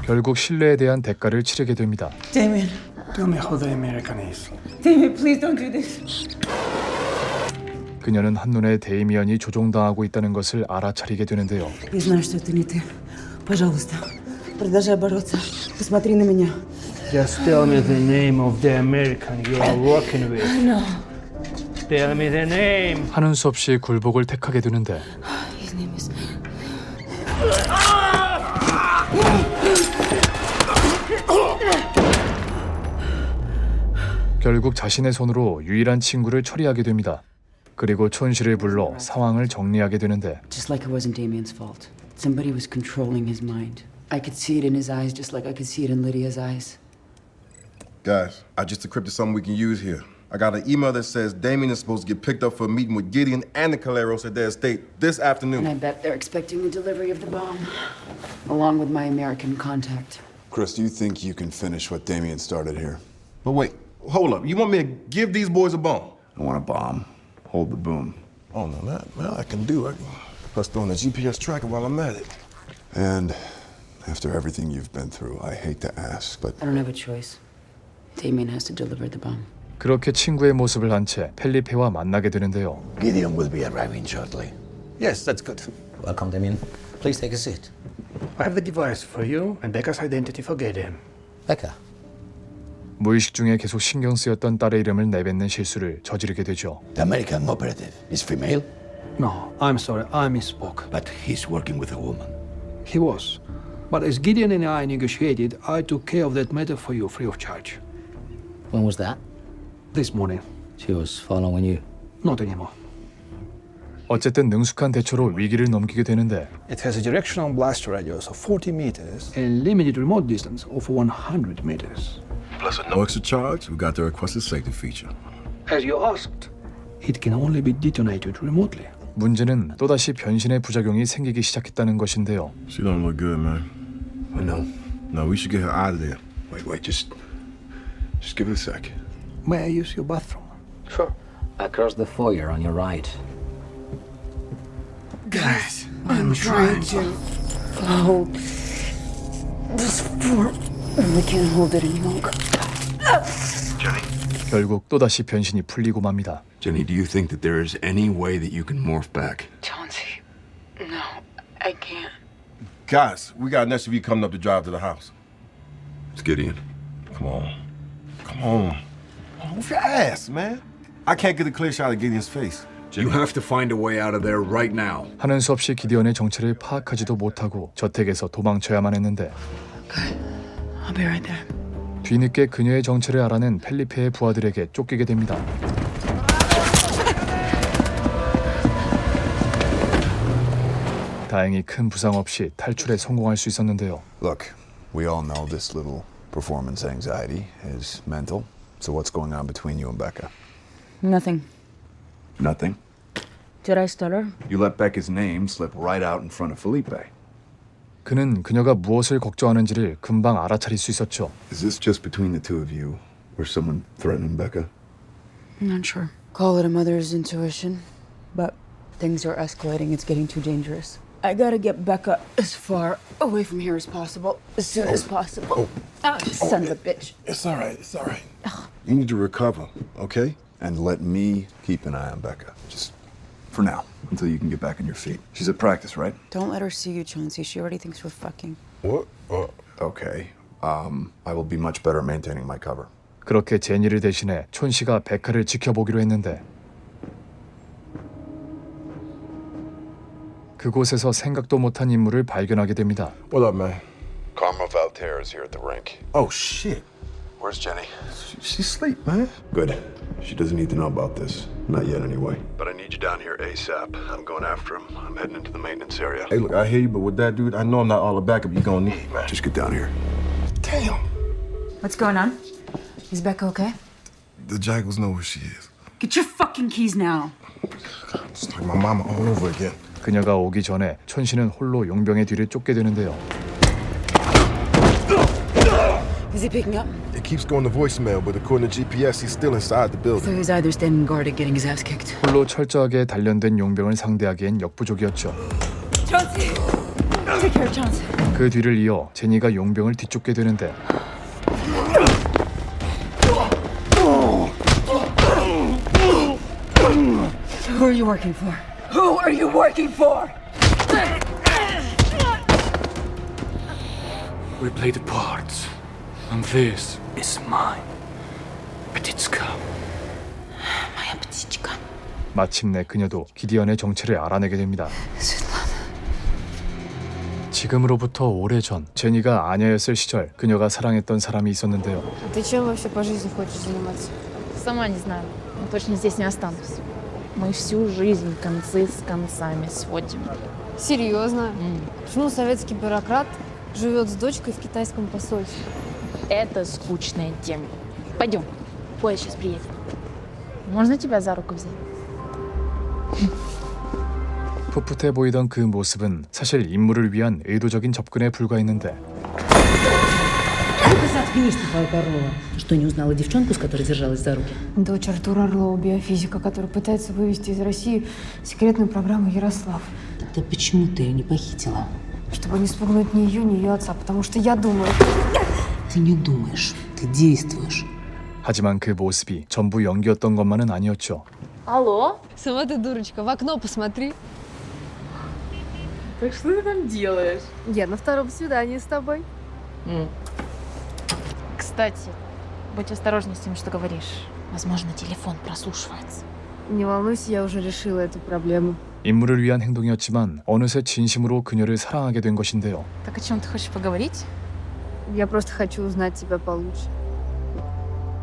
[SPEAKER 1] 결국 신뢰에 대한 대가를 치르게 됩니다.
[SPEAKER 2] Damien.
[SPEAKER 12] Tell me how the American is.
[SPEAKER 2] Damien, please don't do this.
[SPEAKER 1] 그녀는 한눈에 데이미언이 조종당하고 있다는 것을 알아차리게 되는데요.
[SPEAKER 2] Я знаю, что это не ты. Пожалуйста, продолжай бороться. Посмотри на меня.
[SPEAKER 12] Just tell me the name of the American you are working with.
[SPEAKER 2] No.
[SPEAKER 12] Tell me the name.
[SPEAKER 1] 하는 수 없이 굴복을 택하게 되는데
[SPEAKER 2] His name is...
[SPEAKER 1] 결국 자신의 손으로 유일한 친구를 처리하게 됩니다. 그리고 촌 씨를 불러 상황을 정리하게 되는데
[SPEAKER 2] Just like it wasn't Damien's fault. Somebody was controlling his mind. I could see it in his eyes just like I could see it in Lydia's eyes.
[SPEAKER 5] Guys, I just decrypted something we can use here. I got an email that says Damien is supposed to get picked up for a meeting with Gideon and the Caleros at their estate this afternoon.
[SPEAKER 2] And I bet they're expecting the delivery of the bomb, along with my American contact.
[SPEAKER 3] Chris, do you think you can finish what Damien started here?
[SPEAKER 5] But wait, hold up. You want me to give these boys a bomb?
[SPEAKER 3] I want a bomb. Hold the boom.
[SPEAKER 5] Oh, no, that I can do. I can plus throw in a GPS tracker while I'm at it.
[SPEAKER 3] And After everything you've been through, I hate to ask, but
[SPEAKER 2] I don't have a choice. Damien has to deliver the bomb.
[SPEAKER 1] 그렇게 친구의 모습을 한 채 펠리페와 만나게 되는데요.
[SPEAKER 10] Gideon will be arriving shortly.
[SPEAKER 12] Yes, that's good.
[SPEAKER 17] Welcome, Damien. Please take a seat.
[SPEAKER 12] I have the device for you and Becca's identity for Gideon.
[SPEAKER 17] Becca.
[SPEAKER 1] 무의식 중에 계속 신경 쓰였던 딸의 이름을 내뱉는 실수를 저지르게 되죠.
[SPEAKER 10] The American operative is female,
[SPEAKER 12] No, I'm sorry, I misspoke.
[SPEAKER 10] but he's working with a woman.
[SPEAKER 12] He was. But as Gideon and I negotiated, I took care of that matter for you free of charge.
[SPEAKER 17] When was that?
[SPEAKER 12] This morning.
[SPEAKER 17] She was following you.
[SPEAKER 12] Not anymore.
[SPEAKER 1] 어쨌든 능숙한 대처로 위기를 넘기게 되는데
[SPEAKER 12] It has a directional blast radius of 40 meters and limited remote distance of 100 meters.
[SPEAKER 5] Plus a no extra charge, we got the requested safety feature.
[SPEAKER 12] As you asked, it can only be detonated remotely.
[SPEAKER 1] 문제는 또다시 변신의 부작용이 생기기 시작했다는 것인데요.
[SPEAKER 5] She don't look good, man.
[SPEAKER 10] I know.
[SPEAKER 5] No, we should get her out of there.
[SPEAKER 3] wait, just give it a sec.
[SPEAKER 12] May I use your bathroom?
[SPEAKER 17] Sure. Across the foyer on your right.
[SPEAKER 2] Guys, I'm trying to hold this fort. I can't hold it any longer.
[SPEAKER 1] 결국 또다시 변신이 풀리고 맙니다.
[SPEAKER 3] Jenny, do you think that there is any way that you can morph back?
[SPEAKER 2] Chauncey, no, I can't.
[SPEAKER 5] Guys, we got an SUV coming up to drive to the house.
[SPEAKER 3] It's Gideon.
[SPEAKER 5] Come on. Move your ass, man. I can't get a clear shot of Gideon's face.
[SPEAKER 3] You have to find a way out of there right now.
[SPEAKER 1] 하는 수 없이 기디언의 정체를 파악하지도 못하고 저택에서 도망쳐야만 했는데
[SPEAKER 2] I'll be right there.
[SPEAKER 1] 뒤늦게 그녀의 정체를 알아낸 펠리페의 부하들에게 쫓기게 됩니다. 다행히 큰 부상 없이 탈출에 성공할 수 있었는데요.
[SPEAKER 3] Look, we all know this little performance anxiety is mental. So what's going on between you and Becca?
[SPEAKER 2] Nothing.
[SPEAKER 3] Nothing.
[SPEAKER 2] Did I stutter?
[SPEAKER 3] You let Becca's name slip right out in front of Felipe.
[SPEAKER 1] 그는 그녀가 무엇을 걱정하는지를 금방 알아차릴 수 있었죠.
[SPEAKER 3] Is this just between the two of you, or someone threatening Becca?
[SPEAKER 2] I'm not sure. Call it a mother's intuition, but things are escalating. It's getting too dangerous. I gotta get Becca as far away from here as possible, as soon as possible. Son of a bitch.
[SPEAKER 5] It's all right. You need to recover, okay?
[SPEAKER 3] And let me keep an eye on Becca. Just for now, until you can get back on your feet. She's at practice, right?
[SPEAKER 2] Don't let her see you, Chauncey. She already thinks we're fucking.
[SPEAKER 5] What?
[SPEAKER 3] Okay. I will be much better maintaining my cover.
[SPEAKER 1] 그렇게 제니를 대신해 촌 씨가 베카를 지켜보기로 했는데 그곳에서 생각도 못한 인물을 발견하게 됩니다.
[SPEAKER 5] What up, man?
[SPEAKER 3] Karma Valterra is here at the rink.
[SPEAKER 5] Oh, shit.
[SPEAKER 3] Where's Jenny?
[SPEAKER 5] She's asleep, man.
[SPEAKER 3] Good. She doesn't need to know about this. Not yet, anyway. But I need you down here ASAP. I'm going after him. I'm heading into the maintenance area.
[SPEAKER 5] Hey, look, I hear you, but with that dude, I know I'm not all the backup you're gonna need, man.
[SPEAKER 3] Just get down here.
[SPEAKER 5] Damn.
[SPEAKER 2] What's going on? Is Becca okay?
[SPEAKER 5] The Jackals know where she is.
[SPEAKER 2] Get your fucking keys now.
[SPEAKER 5] It's like my mama all over again.
[SPEAKER 1] 그녀가 오기 전에 촌 씨는 홀로 용병의 뒤를 쫓게 되는데요.
[SPEAKER 2] Is he picking up?
[SPEAKER 5] It keeps going to voicemail, but according to GPS, he's still inside the
[SPEAKER 2] So
[SPEAKER 5] building.
[SPEAKER 2] he's either standing guard or getting his ass kicked.
[SPEAKER 1] 홀로 철저하게 단련된 용병을 상대하기엔 역부족이었죠.
[SPEAKER 2] Chauncey! Take care, Chauncey.
[SPEAKER 1] 그 뒤를 이어 제니가 용병을 뒤쫓게 되는데
[SPEAKER 2] Who are you working for? Who are you working for?
[SPEAKER 7] We played parts, and this is mine. Petitska.
[SPEAKER 2] Моя птичка.
[SPEAKER 1] 마침내 그녀도 기디언의 정체를 알아내게 됩니다. 지금으로부터 오래전 제니가 아녀였을 시절 그녀가 사랑했던 사람이 있었는데요.
[SPEAKER 13] Ты чем вообще по жизни хочешь заниматься?
[SPEAKER 11] Сама не знаю, но точно здесь не останусь. Мы всю жизнь концы с концами сводим.
[SPEAKER 13] Серьезно? Почему советский бюрократ живет с дочкой в китайском посольстве?
[SPEAKER 11] Это скучная тема. Пойдем, поезд сейчас приедет. Можно тебя за руку взять?
[SPEAKER 1] 풋풋해 보이던 그 мо습은 사실 임무를 위한 의도적인 접근에 불과했는데
[SPEAKER 18] Заткнись, тупая корова. Ты что, не узнала девчонку, с которой держалась за руки?
[SPEAKER 13] Дочь Артура Орлова, биофизика, который пытается вывести из России секретную программу Ярослав.
[SPEAKER 18] Тогда почему ты ее не похитила?
[SPEAKER 2] чтобы не спугнуть ни ее, ни ее отца, потому что я думаю...
[SPEAKER 18] Ты не думаешь, ты действуешь.
[SPEAKER 1] 하지만 그 모습이 전부 연기였던 것만은 아니었죠.
[SPEAKER 13] Алло? Сама ты дурочка, в окно посмотри.
[SPEAKER 19] Так что ты там делаешь?
[SPEAKER 13] Я на втором свидании с тобой.
[SPEAKER 19] Кстати, будь осторожна с тем, что говоришь. Возможно, телефон прослушивается.
[SPEAKER 13] Не волнуйся, я уже решила эту проблему.
[SPEAKER 1] 임무를 위한 행동이었지만 어느새 진심으로 그녀를 사랑하게 된 것인데요.
[SPEAKER 19] Так о чем ты хочешь поговорить?
[SPEAKER 13] Я просто хочу узнать тебя получше.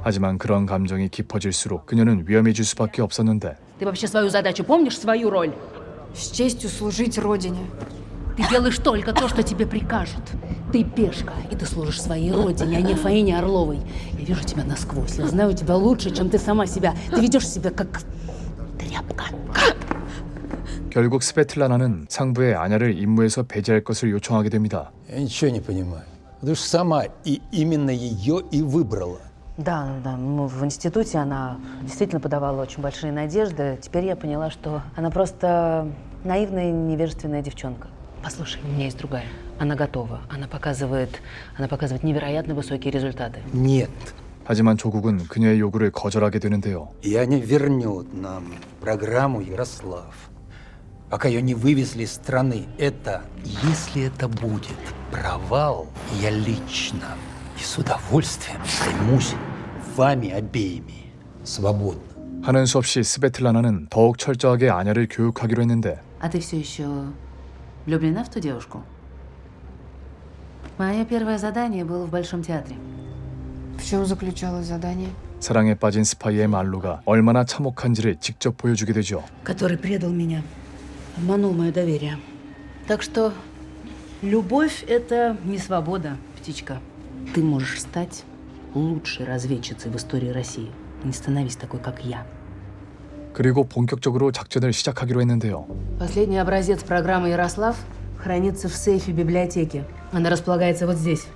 [SPEAKER 1] 하지만 그런 감정이 깊어질수록 그녀는 위험해질 수밖에 없었는데
[SPEAKER 18] Ты вообще свою задачу помнишь, свою роль?
[SPEAKER 2] С честью служить Родине.
[SPEAKER 18] Ты делаешь только то, что тебе прикажут. Ты пешка, и ты служишь своей родине, а не Фаине Орловой. Я вижу тебя насквозь, я знаю тебя лучше, чем ты сама себя. Ты ведешь себя как тряпка.
[SPEAKER 1] 결국 스베틀라나는 상부에 아냐를 임무에서 배제할 것을 요청하게 됩니다.
[SPEAKER 20] Я ничего не понимаю. Ты же сама и именно ее и выбрала.
[SPEAKER 18] Да, в институте она действительно подавала очень большие надежды. Теперь я поняла, что она просто наивная, невежественная девчонка. Послушай, у меня есть другая. Она готова. Она показывает невероятно высокие результаты.
[SPEAKER 20] Нет.
[SPEAKER 1] 하지만 조국은 그녀의 요구를 거절하게 되는데요.
[SPEAKER 20] И Аня вернет нам программу Ярослав, пока ее не вывезли из страны. Если это будет провал, я лично и с удовольствием займусь вами обеими. Свободно.
[SPEAKER 1] 하는 수 없이 스베틀라나는 더욱 철저하게 아냐를 교육하기로 했는데
[SPEAKER 18] А ты все еще влюблена в ту девушку? Мое первое задание было в Большом театре.
[SPEAKER 2] В чем заключалось задание?
[SPEAKER 1] 사랑에 빠진 스파이의 말로가 얼마나 참혹한지를 직접 보여주게 되죠.
[SPEAKER 18] Который предал меня, обманул мое доверие. Так что любовь — это не свобода, птичка. Ты можешь стать лучшей разведчицей в истории России. Не становись такой, как я.
[SPEAKER 1] 그리고 본격적으로 작전을 시작하기로 했는데요.
[SPEAKER 18] Последний образец программы «Ярослав» хранится в сейфе библиотеки. Она располагается вот здесь.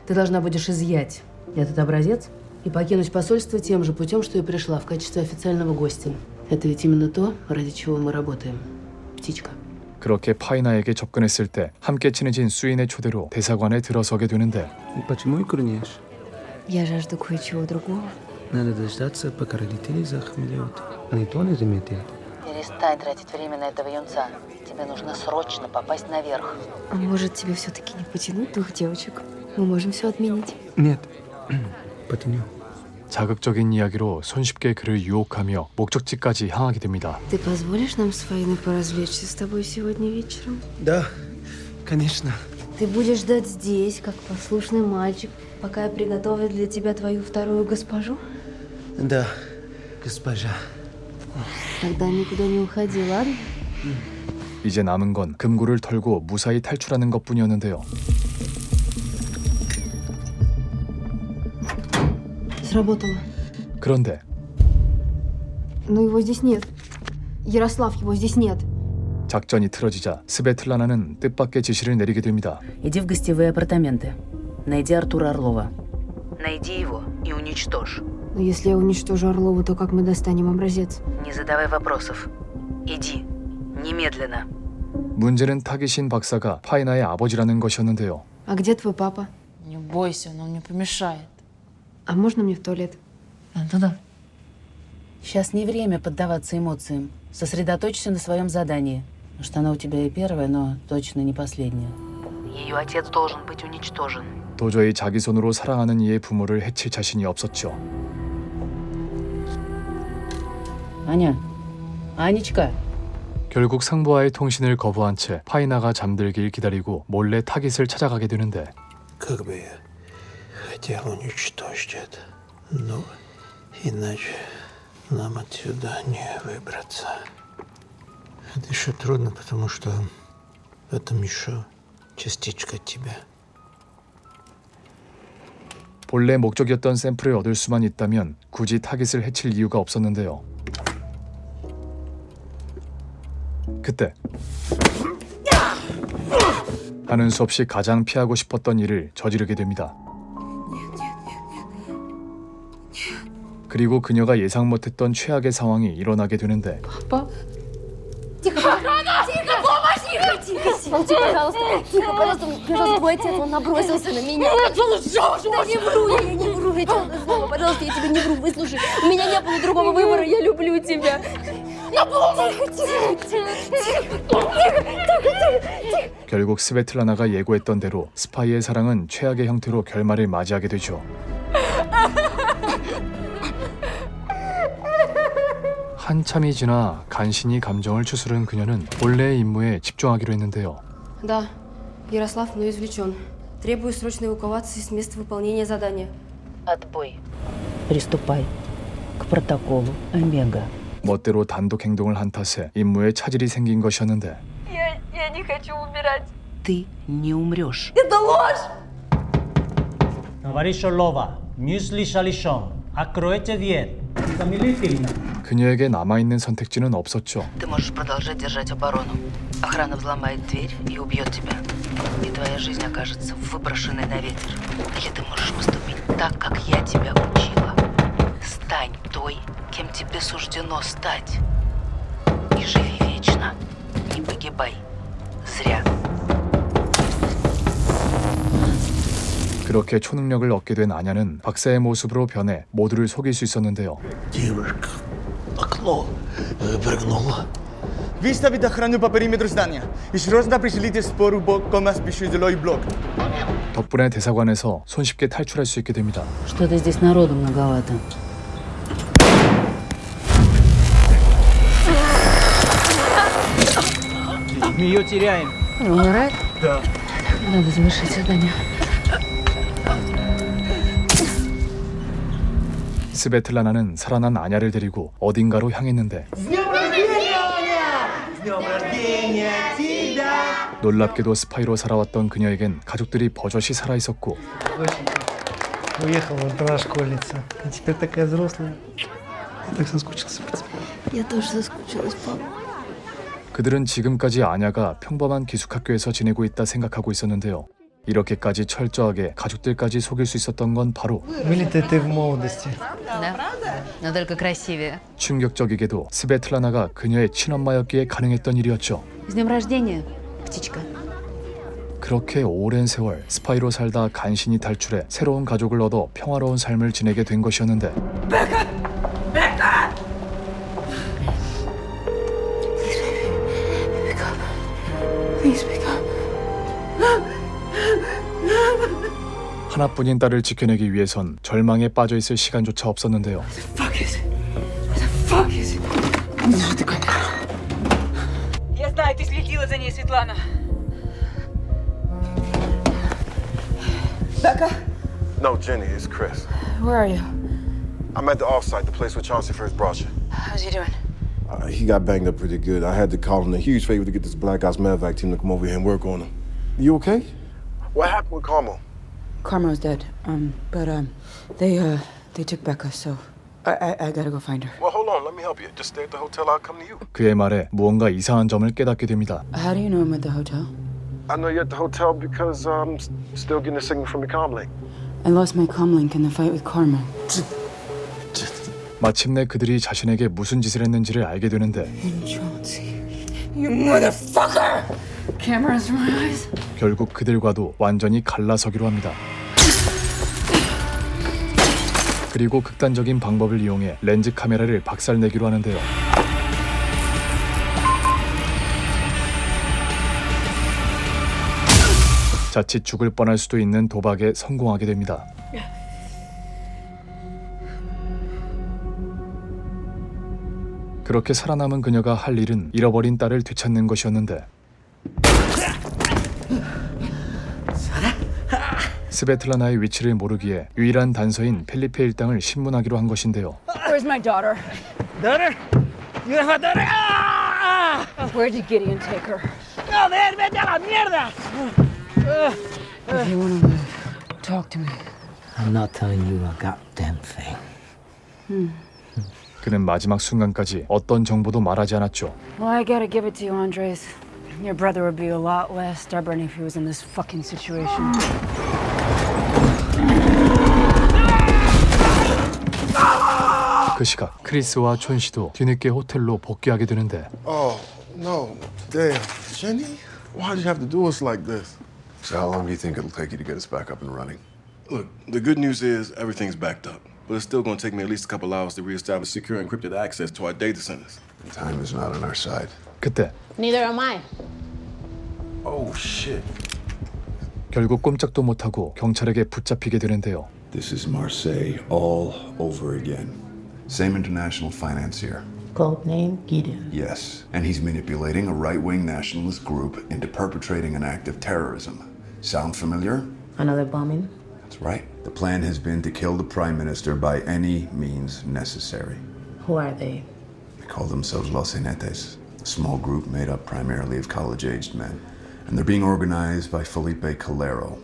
[SPEAKER 18] Ты должна будешь изъять этот образец и покинуть посольство тем же путем, что и пришла, в качестве официального гостя. Это ведь именно то, ради чего мы работаем. Птичка.
[SPEAKER 1] 그렇게 파이나에게 접근했을 때 함께 친해진 수인의 초대로 대사관에 들어서게 되는데
[SPEAKER 12] Почему икрнешь?
[SPEAKER 2] Я жажду кое-чего другого.
[SPEAKER 12] Надо дождаться, пока родители захмелеют. Они то не заметят.
[SPEAKER 18] Перестань тратить время на этого юнца. Тебе нужно срочно попасть наверх.
[SPEAKER 2] А может, тебе все-таки не потянуть двух девочек? Мы можем все отменить.
[SPEAKER 12] Нет, потяню.
[SPEAKER 1] 자극적인 이야기로 손쉽게 그를 유혹하며 목적지까지 향하게 됩니다.
[SPEAKER 2] Ты позволишь нам с Фаиной поразвлечься с тобой сегодня вечером?
[SPEAKER 12] Да, конечно.
[SPEAKER 2] Ты будешь ждать здесь, как послушный мальчик, пока я приготовлю для тебя твою вторую госпожу?
[SPEAKER 12] Да, госпожа.
[SPEAKER 2] Тогда никуда не уходи, ладно?
[SPEAKER 1] 이제 남은 건 금고를 털고 무사히 탈출하는 것뿐이었는데요.
[SPEAKER 2] Сработало.
[SPEAKER 1] 그런데
[SPEAKER 2] Но его здесь нет. Ярослав, его здесь нет.
[SPEAKER 1] 작전이 틀어지자 스베틀라나는 뜻밖의 지시를 내리게 됩니다.
[SPEAKER 18] Иди в гостевые апартаменты. Найди Артура Орлова. Найди его и уничтожь.
[SPEAKER 2] Но если я уничтожу Орлову, то как мы достанем образец?
[SPEAKER 18] Не задавай вопросов. Иди. Немедленно.
[SPEAKER 1] 문제는 타깃인 박사가 파이나의 아버지라는 것이었는데요.
[SPEAKER 2] А где твой папа?
[SPEAKER 19] Не бойся, он нам не помешает.
[SPEAKER 2] А можно мне в туалет?
[SPEAKER 19] Да.
[SPEAKER 18] Сейчас не время поддаваться эмоциям. Сосредоточься на своем задании. Может, оно у тебя и первое, но точно не последнее. Ее отец должен быть уничтожен.
[SPEAKER 1] 도저히 자기 손으로 사랑하는 이의 부모를 해칠 자신이 없었죠.
[SPEAKER 18] Аня. Анечка.
[SPEAKER 1] 결국 상부와의 통신을 거부한 채 파이나가 잠들길 기다리고 몰래 타깃을 찾아가게 되는데
[SPEAKER 12] Как бы я хотел уничтожить это, но иначе нам отсюда не выбраться. Это еще трудно, потому что в этом еще частичка тебя.
[SPEAKER 1] 본래 목적이었던 샘플을 얻을 수만 있다면 굳이 타깃을 해칠 이유가 없었는데요. 그때 하는 수 없이 가장 피하고 싶었던 일을 저지르게 됩니다. 그리고 그녀가 예상 못했던 최악의 상황이 일어나게 되는데
[SPEAKER 13] Тихо, помощь! Тихо, тихо!
[SPEAKER 21] Молчи, пожалуйста. Тихо, пожалуйста, мой отец, он набросился на меня. Да не вру, я не вру, я честное слово. Пожалуйста, я тебе не вру, выслушай. У меня не было другого выбора, я люблю тебя. Тихо.
[SPEAKER 1] 결국 스베틀라나가 예고했던 대로 스파이의 사랑은 최악의 형태로 결말을 맞이하게 되죠. 한참이 지나 간신히 감정을 추스른 그녀는 본래의 임무에 집중하기로 했는데요.
[SPEAKER 18] Да, Ярослав мной извлечен. Требую срочно эвакуации с места выполнения задания.
[SPEAKER 16] Отбой. Приступай к протоколу Омега.
[SPEAKER 1] 멋대로 단독 행동을 한 탓에 임무에 차질이 생긴 것이었는데
[SPEAKER 21] Я не хочу умирать.
[SPEAKER 16] Ты не умрешь.
[SPEAKER 21] Это ложь!
[SPEAKER 8] Товарищ Орлова, мюсли шалишон, откройте дверь.
[SPEAKER 1] 그녀에게 남아있는 선택지는 없었죠.
[SPEAKER 16] Ты можешь продолжать держать оборону. Охрана взломает дверь и убьет тебя. И твоя жизнь окажется выброшенной на ветер. Или ты можешь поступить так, как я тебя учила. Стань той, кем тебе суждено стать. И живи вечно. Не погибай. Зря.
[SPEAKER 1] 그렇게 초능력을 얻게 된 아냐는 박사의 모습으로 변해 모두를 속일 수 있었는데요.
[SPEAKER 12] Девушка, окно выпрыгнула.
[SPEAKER 6] Выставить охрану по периметру здания. И срочно пришлите спору к нас жилой блок.
[SPEAKER 1] 덕분에 대사관에서 손쉽게 탈출할 수 있게 됩니다.
[SPEAKER 18] Что-то здесь народу многовато.
[SPEAKER 8] Мы ее теряем.
[SPEAKER 18] Умирает?
[SPEAKER 8] Да.
[SPEAKER 18] Надо завершить задание.
[SPEAKER 1] 스베틀라나는 살아난 아냐를 데리고 어딘가로 향했는데 놀랍게도 스파이로 살아왔던 그녀에겐 가족들이 버젓이 살아있었고
[SPEAKER 12] Уехала брат школьница. А теперь такая взрослая. Я так соскучился по тебе.
[SPEAKER 21] Я тоже соскучилась, папа.
[SPEAKER 1] 그들은 지금까지 아냐가 평범한 기숙학교에서 지내고 있다 생각하고 있었는데요. 이렇게까지 철저하게 가족들까지 속일 수 있었던 건 바로
[SPEAKER 12] Вылитая ты в молодости.
[SPEAKER 18] Да, но только красивее.
[SPEAKER 1] 충격적이게도 스베틀라나가 그녀의 친엄마였기에 가능했던 일이었죠.
[SPEAKER 18] С днем рождения, птичка.
[SPEAKER 1] 그렇게 오랜 세월 스파이로 살다 간신히 탈출해 새로운 가족을 얻어 평화로운 삶을 지내게 된 것이었는데 하나뿐인 딸을 지켜내기 위해선 절망에 빠져있을 시간조차 없었는데요.
[SPEAKER 13] Я знаю, ты следила за ней, Светлана. Becca?
[SPEAKER 5] No, Jenny, it's Chris.
[SPEAKER 13] Where are you?
[SPEAKER 5] I'm at the offsite, the place where Chauncey first brought you.
[SPEAKER 13] How's he doing?
[SPEAKER 5] He got banged up pretty good. I had to call him a huge favor to get this Black Ops medevac team to come over here and work on him. You okay? What happened with Carmel?
[SPEAKER 2] Carmel's dead. They took Becca, so I gotta go find her.
[SPEAKER 5] Well, hold on. Let me help you. Just stay at the hotel. I'll come to you.
[SPEAKER 1] 그의 말에 무언가 이상한 점을 깨닫게 됩니다.
[SPEAKER 2] How do you know I'm at the hotel?
[SPEAKER 5] I know you're at the hotel because I'm still getting a signal from your comlink.
[SPEAKER 2] I lost my comlink in the fight with Carmel.
[SPEAKER 1] 마침내 그들이 자신에게 무슨 짓을 했는지를 알게 되는데
[SPEAKER 13] You motherfucker! Cameras in my eyes.
[SPEAKER 1] 결국 그들과도 완전히 갈라서기로 합니다. 그리고 극단적인 방법을 이용해 렌즈 카메라를 박살내기로 하는데요. 자칫 죽을 뻔할 수도 있는 도박에 성공하게 됩니다. 그렇게 살아남은 그녀가 할 일은 잃어버린 딸을 되찾는 것이었는데 스베틀라나의 위치를 모르기에 유일한 단서인 펠리페 일당을 신문하기로 한 것인데요.
[SPEAKER 13] Where's my daughter?
[SPEAKER 8] Daughter? You have a daughter? Ah!
[SPEAKER 13] Where did Gideon take her?
[SPEAKER 8] No, vete a la mierda!
[SPEAKER 2] If you wanna live, talk to me.
[SPEAKER 17] I'm not telling you a goddamn thing.
[SPEAKER 1] 그는 마지막 순간까지 어떤 정보도 말하지 않았죠.
[SPEAKER 2] Well, I gotta give it to you, Andres. Your brother would be a lot less stubborn if he was in this fucking situation.
[SPEAKER 1] 그 시각 크리스와 촌 씨도 뒤늦게 호텔로 복귀하게 되는데
[SPEAKER 5] Oh, no. Damn. Jenny? Why'd you have to do us like this?
[SPEAKER 3] So how long do you think it'll take you to get us back up and running?
[SPEAKER 5] Look, the good news is everything's backed up. But it's still gonna take me at least a couple hours to reestablish secure encrypted access to our data centers.
[SPEAKER 3] Time is not on our side.
[SPEAKER 1] 그때
[SPEAKER 14] Neither am I.
[SPEAKER 5] Oh, shit.
[SPEAKER 1] 결국 꼼짝도 못하고 경찰에게 붙잡히게 되는데요.
[SPEAKER 3] This is Marseille all over again. Same international financier.
[SPEAKER 14] Codename Gideon.
[SPEAKER 3] Yes, and he's manipulating a right-wing nationalist group into perpetrating an act of terrorism. Sound familiar?
[SPEAKER 14] Another bombing?
[SPEAKER 3] That's right. The plan has been to kill the Prime Minister by any means necessary.
[SPEAKER 14] Who are they?
[SPEAKER 3] They call themselves Los Jinetes, a small group made up primarily of college-aged men. And they're being organized by Felipe Calero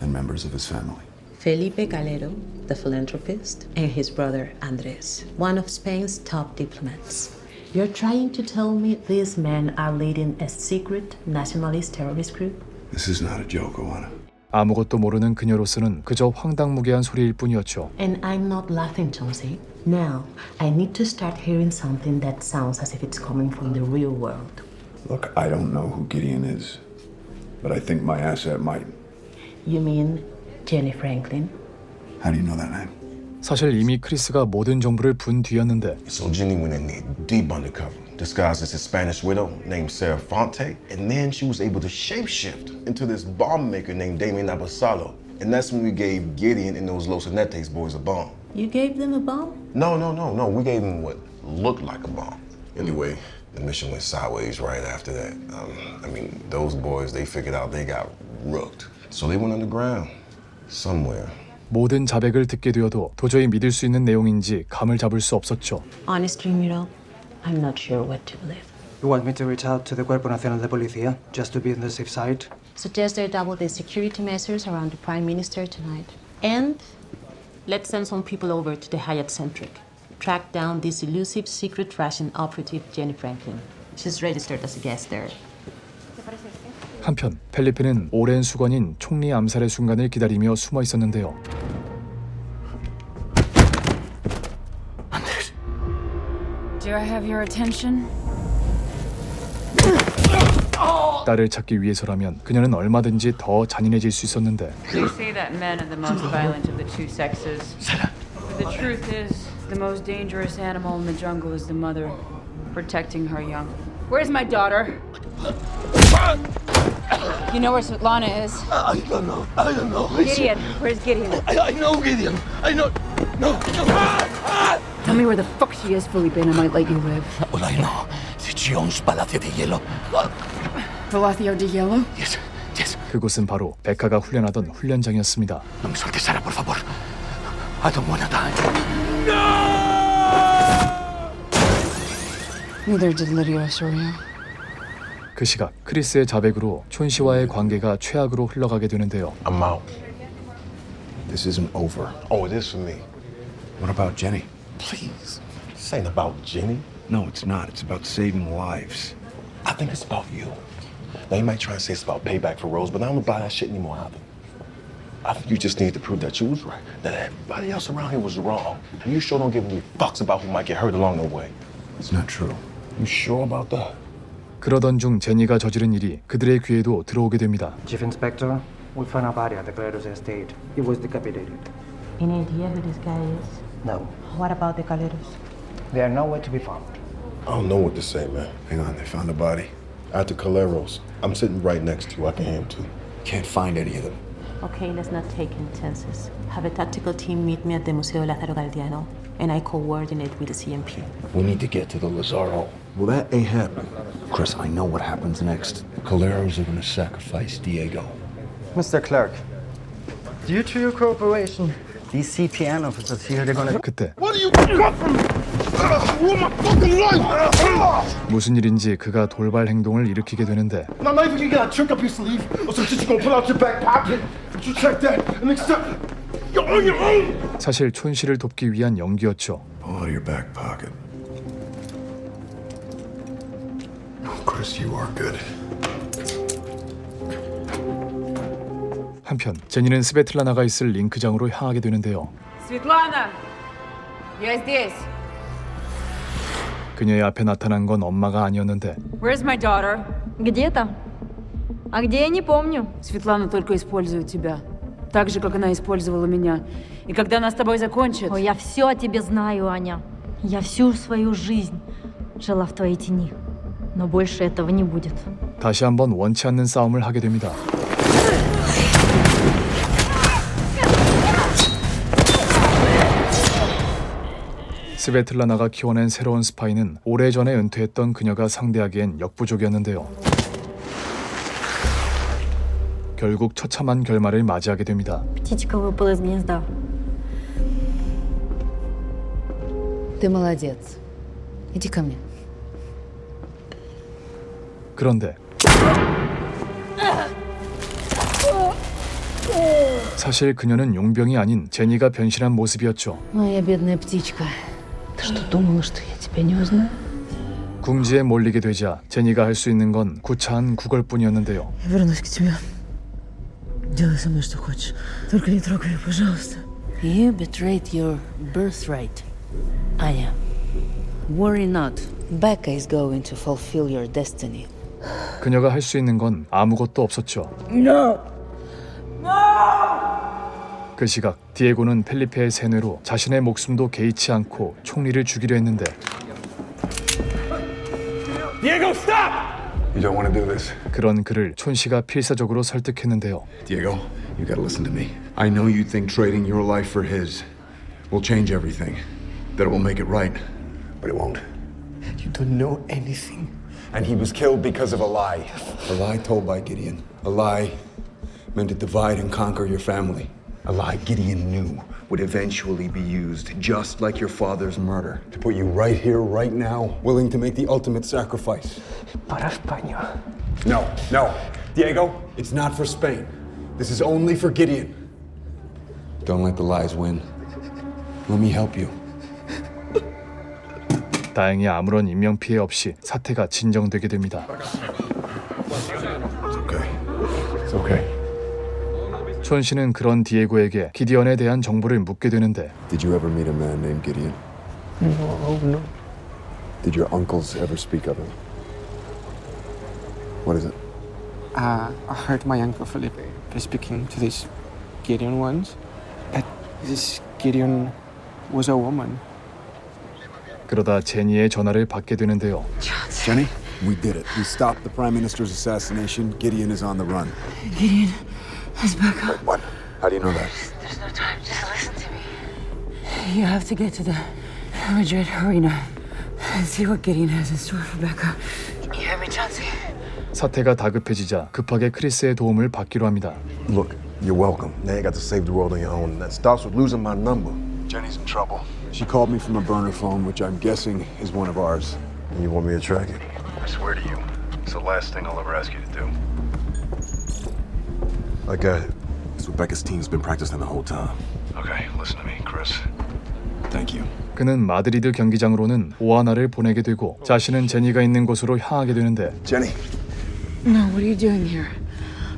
[SPEAKER 3] and members of his family.
[SPEAKER 14] Felipe Calero, the philanthropist, and his brother Andres, one of Spain's top diplomats. You're trying to tell me these men are leading a secret nationalist terrorist group?
[SPEAKER 3] This is not a joke, Oana.
[SPEAKER 1] 아무것도 모르는 그녀로서는 그저 황당무계한 소리일 뿐이었죠.
[SPEAKER 14] And I'm not laughing, Chauncey. Now, I need to start hearing something that sounds as if it's coming from the real world.
[SPEAKER 3] Look, I don't know who Gideon is, but I think my asset might.
[SPEAKER 14] You mean Jenny Franklin?
[SPEAKER 3] How do you know that name?
[SPEAKER 1] 사실 이미 크리스가 모든 정보를 분 뒤였는데
[SPEAKER 5] So Jenny went in there deep undercover, disguised as a Spanish widow named Sarah Fonte, and then she was able to shapeshift into this bomb maker named Damien Abasalo. And that's when we gave Gideon and those Los Jinetes boys a bomb.
[SPEAKER 14] You gave them a bomb?
[SPEAKER 5] No. We gave them what looked like a bomb. Anyway, the mission went sideways right after that. Those boys, they figured out they got rooked. So they went underground, somewhere.
[SPEAKER 1] 모든 자백을 듣게 되어도 도저히 믿을 수 있는 내용인지 감을 잡을 수 없었죠.
[SPEAKER 14] Honestly, Miro, I'm not sure what to believe.
[SPEAKER 15] You want me to reach out to the Cuerpo Nacional de Policía just to be on the safe side?
[SPEAKER 14] Suggest they double the security measures around the Prime Minister tonight. And let's send some people over to the Hyatt Centric. Track down this elusive secret Russian operative Jenny Franklin. She's registered as a guest there.
[SPEAKER 1] 한편 펠리페는 오랜 수건인 총리 암살의 순간을 기다리며 숨어 있었는데요.
[SPEAKER 2] Do I have your attention?
[SPEAKER 1] 딸을 찾기 위해서라면 그녀는 얼마든지 더 잔인해질 수 있었는데
[SPEAKER 2] They say that men are the most violent of the two sexes. But the truth is, the most dangerous animal in the jungle is the mother, protecting her young. Where's my daughter? You know where Svetlana is?
[SPEAKER 12] I don't know.
[SPEAKER 2] Gideon, where's Gideon?
[SPEAKER 12] I know Gideon. I know. No.
[SPEAKER 2] Tell me where the fuck she is, Felipe, and I might let you live.
[SPEAKER 12] All I know is she owns Palacio de Hielo.
[SPEAKER 2] Palacio de Hielo?
[SPEAKER 12] Yes.
[SPEAKER 1] 그곳은 바로 베카가 훈련하던 훈련장이었습니다.
[SPEAKER 12] No me sueltes, Sara, por favor. I don't wanna die.
[SPEAKER 2] Neither did Lydia Osorio.
[SPEAKER 1] 그 시각 크리스의 자백으로 촌 씨와의 관계가 최악으로 흘러가게 되는데요.
[SPEAKER 5] I'm out.
[SPEAKER 3] This isn't over.
[SPEAKER 5] Oh, it is for me.
[SPEAKER 3] What about Jenny?
[SPEAKER 5] Please. This ain't about Jenny.
[SPEAKER 3] No, it's not. It's about saving lives.
[SPEAKER 5] I think it's about you. Now, you might try and say it's about payback for Rose, but I don't buy that shit anymore either. I think you just need to prove that you was right, that everybody else around here was wrong. And you sure don't give any fucks about who might get hurt along the way.
[SPEAKER 3] It's not true.
[SPEAKER 5] You sure about that?
[SPEAKER 1] 그러던 중 제니가 저지른 일이 그들의 귀에도 들어오게 됩니다.
[SPEAKER 15] Chief Inspector, we found a body at the Caleros estate. He was decapitated.
[SPEAKER 14] Any idea who this guy is?
[SPEAKER 15] No.
[SPEAKER 14] What about the Caleros?
[SPEAKER 15] They are nowhere to be found.
[SPEAKER 5] I don't know what to say, man.
[SPEAKER 3] Hang on, they found a body.
[SPEAKER 5] At the Caleros. I'm sitting right next to you. I can hear him too.
[SPEAKER 3] Can't find any of them.
[SPEAKER 14] Okay, let's not take intenses. Have a tactical team meet me at the Museo Lázaro Galdiano, and I coordinate with the CMP.
[SPEAKER 3] We need to get to the Lazaro. Well, that ain't happening. Chris, I know what happens next. The Caleros are gonna sacrifice Diego.
[SPEAKER 15] Mr. Clark, due to your cooperation, these CPN officers here, they're gonna...
[SPEAKER 1] 그때
[SPEAKER 5] What do you want from me? You want my fucking life?
[SPEAKER 1] 무슨 일인지 그가 돌발 행동을 일으키게 되는데
[SPEAKER 5] Now, not even you got a trick up your sleeve or some shit you gonna pull out your back pocket. But you check that and accept. You're on your own.
[SPEAKER 1] 사실 촌 씨를 돕기 위한 연기였죠.
[SPEAKER 3] Pull out of your back pocket. Oh, Chris, you are good.
[SPEAKER 1] 한편 제니는 스베틀라나가 있을 링크장으로 향하게 되는데요.
[SPEAKER 2] Svetlana! Я здесь.
[SPEAKER 1] 그녀의 앞에 나타난 건 엄마가 아니었는데
[SPEAKER 2] Where's my daughter?
[SPEAKER 21] Где-то. А где, я не помню.
[SPEAKER 18] Светлана только использует тебя. Так же, как она использовала меня. И когда она с тобой закончит...
[SPEAKER 21] Ой, я все о тебе знаю, Аня. Я всю свою жизнь жила в твоей тени. Но больше этого не будет.
[SPEAKER 1] 다시 한번 원치 않는 싸움을 하게 됩니다. 스베틀라나가 키워낸 새로운 스파이는 오래전에 은퇴했던 그녀가 상대하기엔 역부족이었는데요. 결국 처참한 결말을 맞이하게 됩니다.
[SPEAKER 21] Птичка выпала из гнезда.
[SPEAKER 18] Ты молодец. Иди ко мне.
[SPEAKER 1] 그런데 사실 그녀는 용병이 아닌 제니가 변신한 모습이었죠.
[SPEAKER 18] Моя бедная птичка. Ты что, думала, что я тебя не узнаю?
[SPEAKER 1] 궁지에 몰리게 되자 제니가 할 수 있는 건 구차한 구걸뿐이었는데요.
[SPEAKER 18] Я вернусь к тебе. Делай со мной что хочешь. Только не трогай ее, пожалуйста. You betrayed your birthright, Anya. Worry not. Becca is going to fulfill your destiny.
[SPEAKER 1] 그녀가 할 수 있는 건 아무것도 없었죠.
[SPEAKER 18] No!
[SPEAKER 1] 그 시각 디에고는 펠리페의 세뇌로 자신의 목숨도 개의치 않고 총리를 죽이려 했는데
[SPEAKER 3] Diego, stop! You don't want to do this.
[SPEAKER 1] 그런 그를 촌씨가 필사적으로 설득했는데요.
[SPEAKER 3] Diego, you gotta listen to me. I know you think trading your life for his will change everything, that it will make it right, but it won't. You don't know anything. And he was killed because of a lie. A lie told by Gideon. A lie meant to divide and conquer your family. A lie Gideon knew would eventually be used, just like your father's murder, to put you right here, right now, willing to make the ultimate sacrifice.
[SPEAKER 15] Para España.
[SPEAKER 3] No, no. Diego, it's not for Spain. This is only for Gideon. Don't let the lies win. Let me help you.
[SPEAKER 1] 다행히 아무런 인명피해 없이 사태가 진정되게 됩니다.
[SPEAKER 3] It's okay.
[SPEAKER 1] 촌 씨는 그런 디에고에게 기디언에 대한 정보를 묻게 되는데
[SPEAKER 3] Did you ever meet a man named Gideon?
[SPEAKER 15] No.
[SPEAKER 3] Did your uncles ever speak of him? What is it?
[SPEAKER 15] I heard my uncle Felipe speaking to this Gideon once, but this Gideon was a woman.
[SPEAKER 1] 그러다 제니의 전화를 받게 되는데요.
[SPEAKER 3] Jenny, we did it. We stopped the Prime Minister's assassination. Gideon is on the run.
[SPEAKER 18] Gideon is back up.
[SPEAKER 3] Wait, what? How do you know that?
[SPEAKER 18] There's no time. Just listen to me. You have to get to the Madrid arena and see what Gideon has in store for Becca. You hear me, Chauncey?
[SPEAKER 1] 사태가 다급해지자 급하게 크리스의 도움을 받기로 합니다.
[SPEAKER 5] Look, you're welcome. Now you got to save the world on your own. That starts with losing my number.
[SPEAKER 3] Jenny's in trouble. She called me from a burner phone, which I'm guessing is one of ours.
[SPEAKER 5] And you want me to track it?
[SPEAKER 3] I swear to you, it's the last thing I'll ever ask you to do.
[SPEAKER 5] I got it. It's what Becca's team's been practicing the whole time.
[SPEAKER 3] Okay, listen to me, Chris. Thank you.
[SPEAKER 1] 그는 마드리드 경기장으로는 오하나를 보내게 되고 자신은 제니가 있는 곳으로 향하게 되는데
[SPEAKER 3] Jenny,
[SPEAKER 18] No, what are you doing here?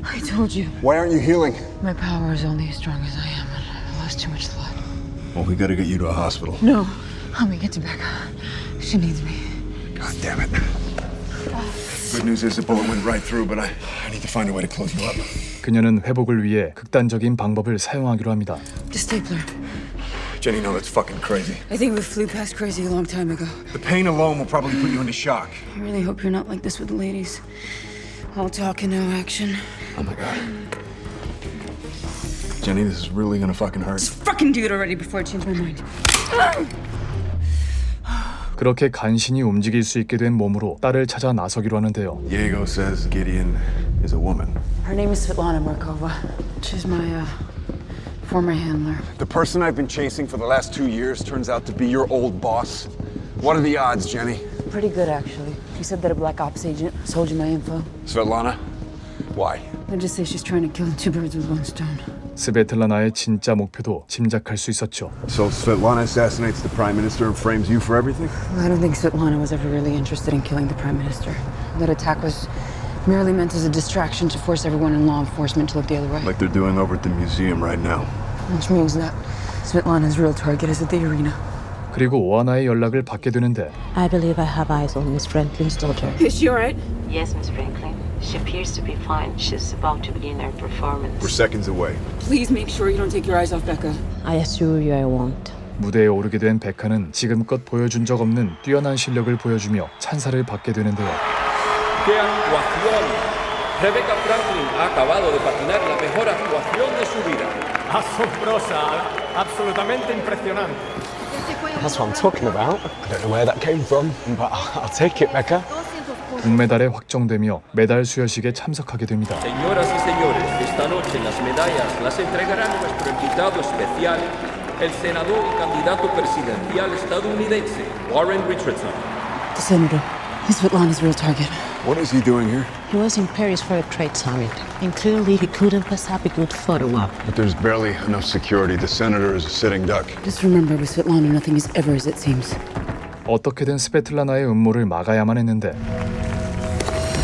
[SPEAKER 18] I told you.
[SPEAKER 3] why aren't you healing?
[SPEAKER 18] My power is only as strong as I am, and I lost too much blood.
[SPEAKER 3] Well, we gotta get you to a hospital.
[SPEAKER 18] No, help me get to Becca. She needs me.
[SPEAKER 3] God damn it. Good news is the bullet went right through, but I need to find a way to close you up.
[SPEAKER 1] 그녀는 회복을 위해 극단적인 방법을 사용하기로 합니다.
[SPEAKER 18] The stapler.
[SPEAKER 3] Jenny, no, that's fucking crazy.
[SPEAKER 18] I think we flew past crazy a long time ago.
[SPEAKER 3] The pain alone will probably put you into shock.
[SPEAKER 18] I really hope you're not like this with the ladies. All talk and no action.
[SPEAKER 3] Oh my God. Jenny, this is really gonna fucking hurt.
[SPEAKER 18] Just fucking do it already before I change my mind.
[SPEAKER 1] 그렇게 간신히 움직일 수 있게 된 몸으로 딸을 찾아 나서기로 하는데요.
[SPEAKER 3] Diego says Gideon is a woman.
[SPEAKER 18] Her name is Svetlana Markova. She's my former handler.
[SPEAKER 3] The person I've been chasing for the last 2 years turns out to be your old boss. What are the odds, Jenny?
[SPEAKER 18] Pretty good, actually. She said that a Black Ops agent sold you my info.
[SPEAKER 3] Svetlana? Why?
[SPEAKER 18] I just say she's trying to kill two birds with one stone.
[SPEAKER 1] 스베틀라나의 진짜 목표도 짐작할 수 있었죠.
[SPEAKER 3] So Svetlana assassinates the Prime Minister and frames you for everything?
[SPEAKER 18] I don't think Svetlana was ever really interested in killing the Prime Minister. That attack was merely meant as a distraction to force everyone in law enforcement to look the other way.
[SPEAKER 3] Like they're doing over at the museum right now.
[SPEAKER 18] Which means that Svetlana's real target is at the arena.
[SPEAKER 1] 그리고 오하나의 연락을 받게 되는데
[SPEAKER 14] I believe I have eyes on Miss Franklin's daughter.
[SPEAKER 18] Is she alright?
[SPEAKER 16] Yes, Miss Franklin.
[SPEAKER 14] She appears to be fine. She's about to begin her performance.
[SPEAKER 5] We're seconds away.
[SPEAKER 18] Please make sure you don't take your eyes off Becca.
[SPEAKER 14] I assure you I won't.
[SPEAKER 1] 무대에 오르게 된 베카는 지금껏 보여준 적 없는 뛰어난 실력을 보여주며 찬사를 받게 되는데요.
[SPEAKER 9] ¡Qué actuación! Rebecca Franklin ha acabado de patinar la mejor actuación de su vida.
[SPEAKER 8] Asombrosa, absolutamente impresionante.
[SPEAKER 15] That's what I'm talking about. I don't know where that came from, but I'll take it, Becca.
[SPEAKER 1] 금메달에 확정되며 메달 수여식에 참석하게 됩니다.
[SPEAKER 9] Señoras y señores, esta noche las medallas las entregará nuestro invitado especial, el senador y candidato presidencial estadounidense, Warren Richardson.
[SPEAKER 2] The senator. He's Svetlana's real target.
[SPEAKER 3] What is he doing here?
[SPEAKER 14] He was in Paris for a trade summit, and clearly he couldn't pass up a good photo op.
[SPEAKER 3] But there's barely enough security. The senator is a sitting duck.
[SPEAKER 2] Just remember, with Svetlana, nothing is ever as it seems.
[SPEAKER 1] 어떻게든 스베틀라나의 음모를 막아야만 했는데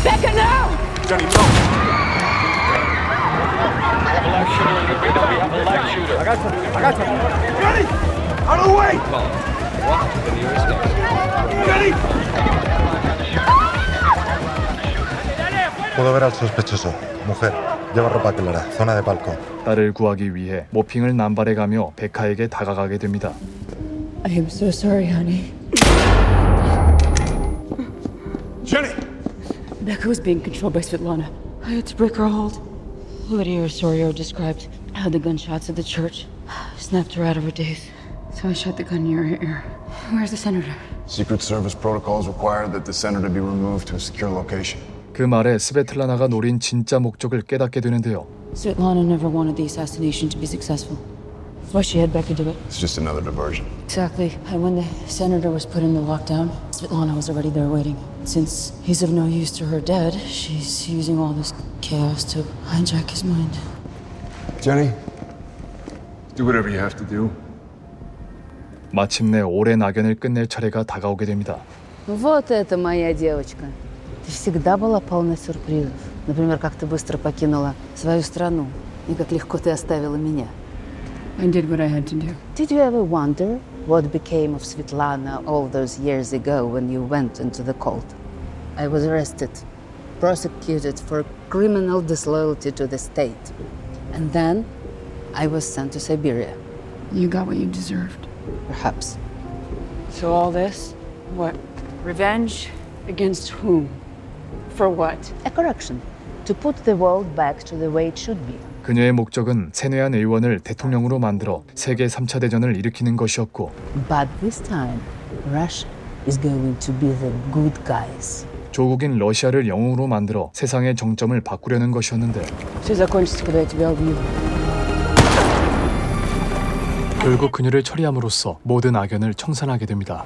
[SPEAKER 8] Becca, no!
[SPEAKER 5] Johnny, no!
[SPEAKER 8] Johnny! Out of the way! Johnny!
[SPEAKER 22] Puedo ver al sospechoso. Mujer, lleva ropa clara, zona de palco.
[SPEAKER 1] 딸을 구하기 위해 모핑을 남발해가며 베카에게 다가가게 됩니다.
[SPEAKER 2] I am so sorry, honey.
[SPEAKER 5] Jenny!
[SPEAKER 2] Becca was being controlled by Svetlana. I had to break her hold. Lydia Osorio described how the gunshots at the church snapped her out of her daze. So I shot the gun near her ear. Where's the senator?
[SPEAKER 3] Secret Service protocols require that the senator be removed to a secure location.
[SPEAKER 1] 그 말에 스베틀라나가 노린 진짜 목적을 깨닫게 되는데요.
[SPEAKER 2] Svetlana never wanted the assassination to be successful. That's why she had Becca do it.
[SPEAKER 3] It's just another diversion.
[SPEAKER 2] Exactly. And when the senator was put in the lockdown, Svetlana was already there waiting. Since he's of no use to her dead, she's using all this chaos to hijack his mind.
[SPEAKER 3] Jenny, do whatever you have to do.
[SPEAKER 1] 마침내 오랜 악연을 끝낼 차례가 다가오게 됩니다.
[SPEAKER 18] Вот это моя девочка. Ты всегда была полна сюрпризов. Например, как ты быстро покинула свою страну и как легко ты оставила меня.
[SPEAKER 2] I did what I had to do.
[SPEAKER 18] Did you ever wonder what became of Svetlana all those years ago when you went into the cult? I was arrested, prosecuted for criminal disloyalty to the state. And then I was sent to Siberia.
[SPEAKER 2] You got what you deserved.
[SPEAKER 18] Perhaps.
[SPEAKER 2] So all this? What? Revenge? Against whom? For what?
[SPEAKER 18] A correction. To put the world back to the way it should be.
[SPEAKER 1] 그녀의 목적은 세뇌한 의원을 대통령으로 만들어 세계 3차 대전을 일으키는 것이었고
[SPEAKER 18] But this time, Russia is going to be the good guys.
[SPEAKER 1] 조국인 러시아를 영웅으로 만들어 세상의 정점을 바꾸려는 것이었는데
[SPEAKER 2] Все закончится, когда я тебя убью.
[SPEAKER 1] 결국 그녀를 처리함으로써 모든 악연을 청산하게 됩니다.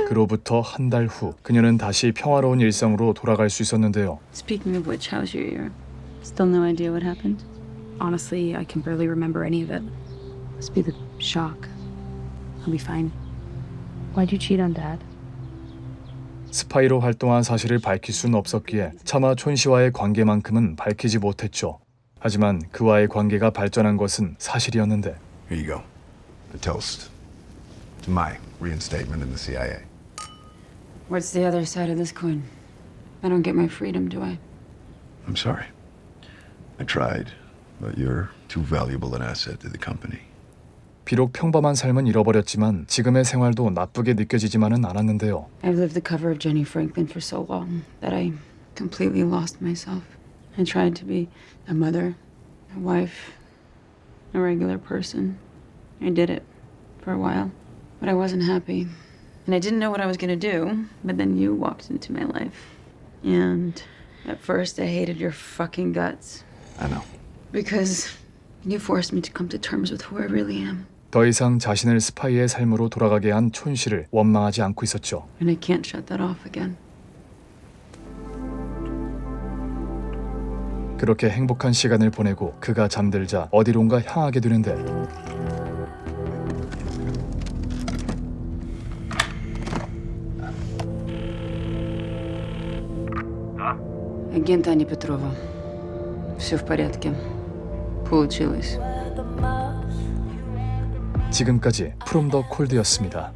[SPEAKER 1] 그로부터 한 달 후 그녀는 다시 평화로운 일상으로 돌아갈 수 있었는데요.
[SPEAKER 2] Speaking of which, how's your ear? Still no idea what happened?
[SPEAKER 4] Honestly, I can barely remember any of it. Must be the shock. I'll be fine. Why'd you cheat on Dad?
[SPEAKER 1] 스파이로 활동한 사실을 밝힐 수는 없었기에 차마 촌 씨와의 관계만큼은 밝히지 못했죠. 하지만 그와의 관계가 발전한 것은 사실이었는데
[SPEAKER 3] Here you go. A toast to my reinstatement in the CIA.
[SPEAKER 2] What's the other side of this coin? I don't get my freedom, do I?
[SPEAKER 3] I'm sorry. I tried, but you're too valuable an asset to the company.
[SPEAKER 1] 비록 평범한 삶은 잃어버렸지만 지금의 생활도 나쁘게 느껴지지만은 않았는데요.
[SPEAKER 2] I've lived the cover of Jenny Franklin for so long that I completely lost myself. I tried to be a mother, a wife, a regular person. I did it for a while, but I wasn't happy. And I didn't know what I was going to do, but then you walked into my life. And at first I hated your fucking guts.
[SPEAKER 3] I know.
[SPEAKER 2] Because you forced me to come to terms with who I really am.
[SPEAKER 1] 더 이상 자신을 스파이의 삶으로 돌아가게 한 촌 씨를 원망하지 않고 있었죠.
[SPEAKER 2] And I can't shut that off again.
[SPEAKER 1] 그렇게 행복한 시간을 보내고 그가 잠들자 어디론가 향하게 되는데
[SPEAKER 2] Агент Аня Петрова. Все в порядке. Получилось.
[SPEAKER 1] 지금까지 프롬 더 콜드였습니다.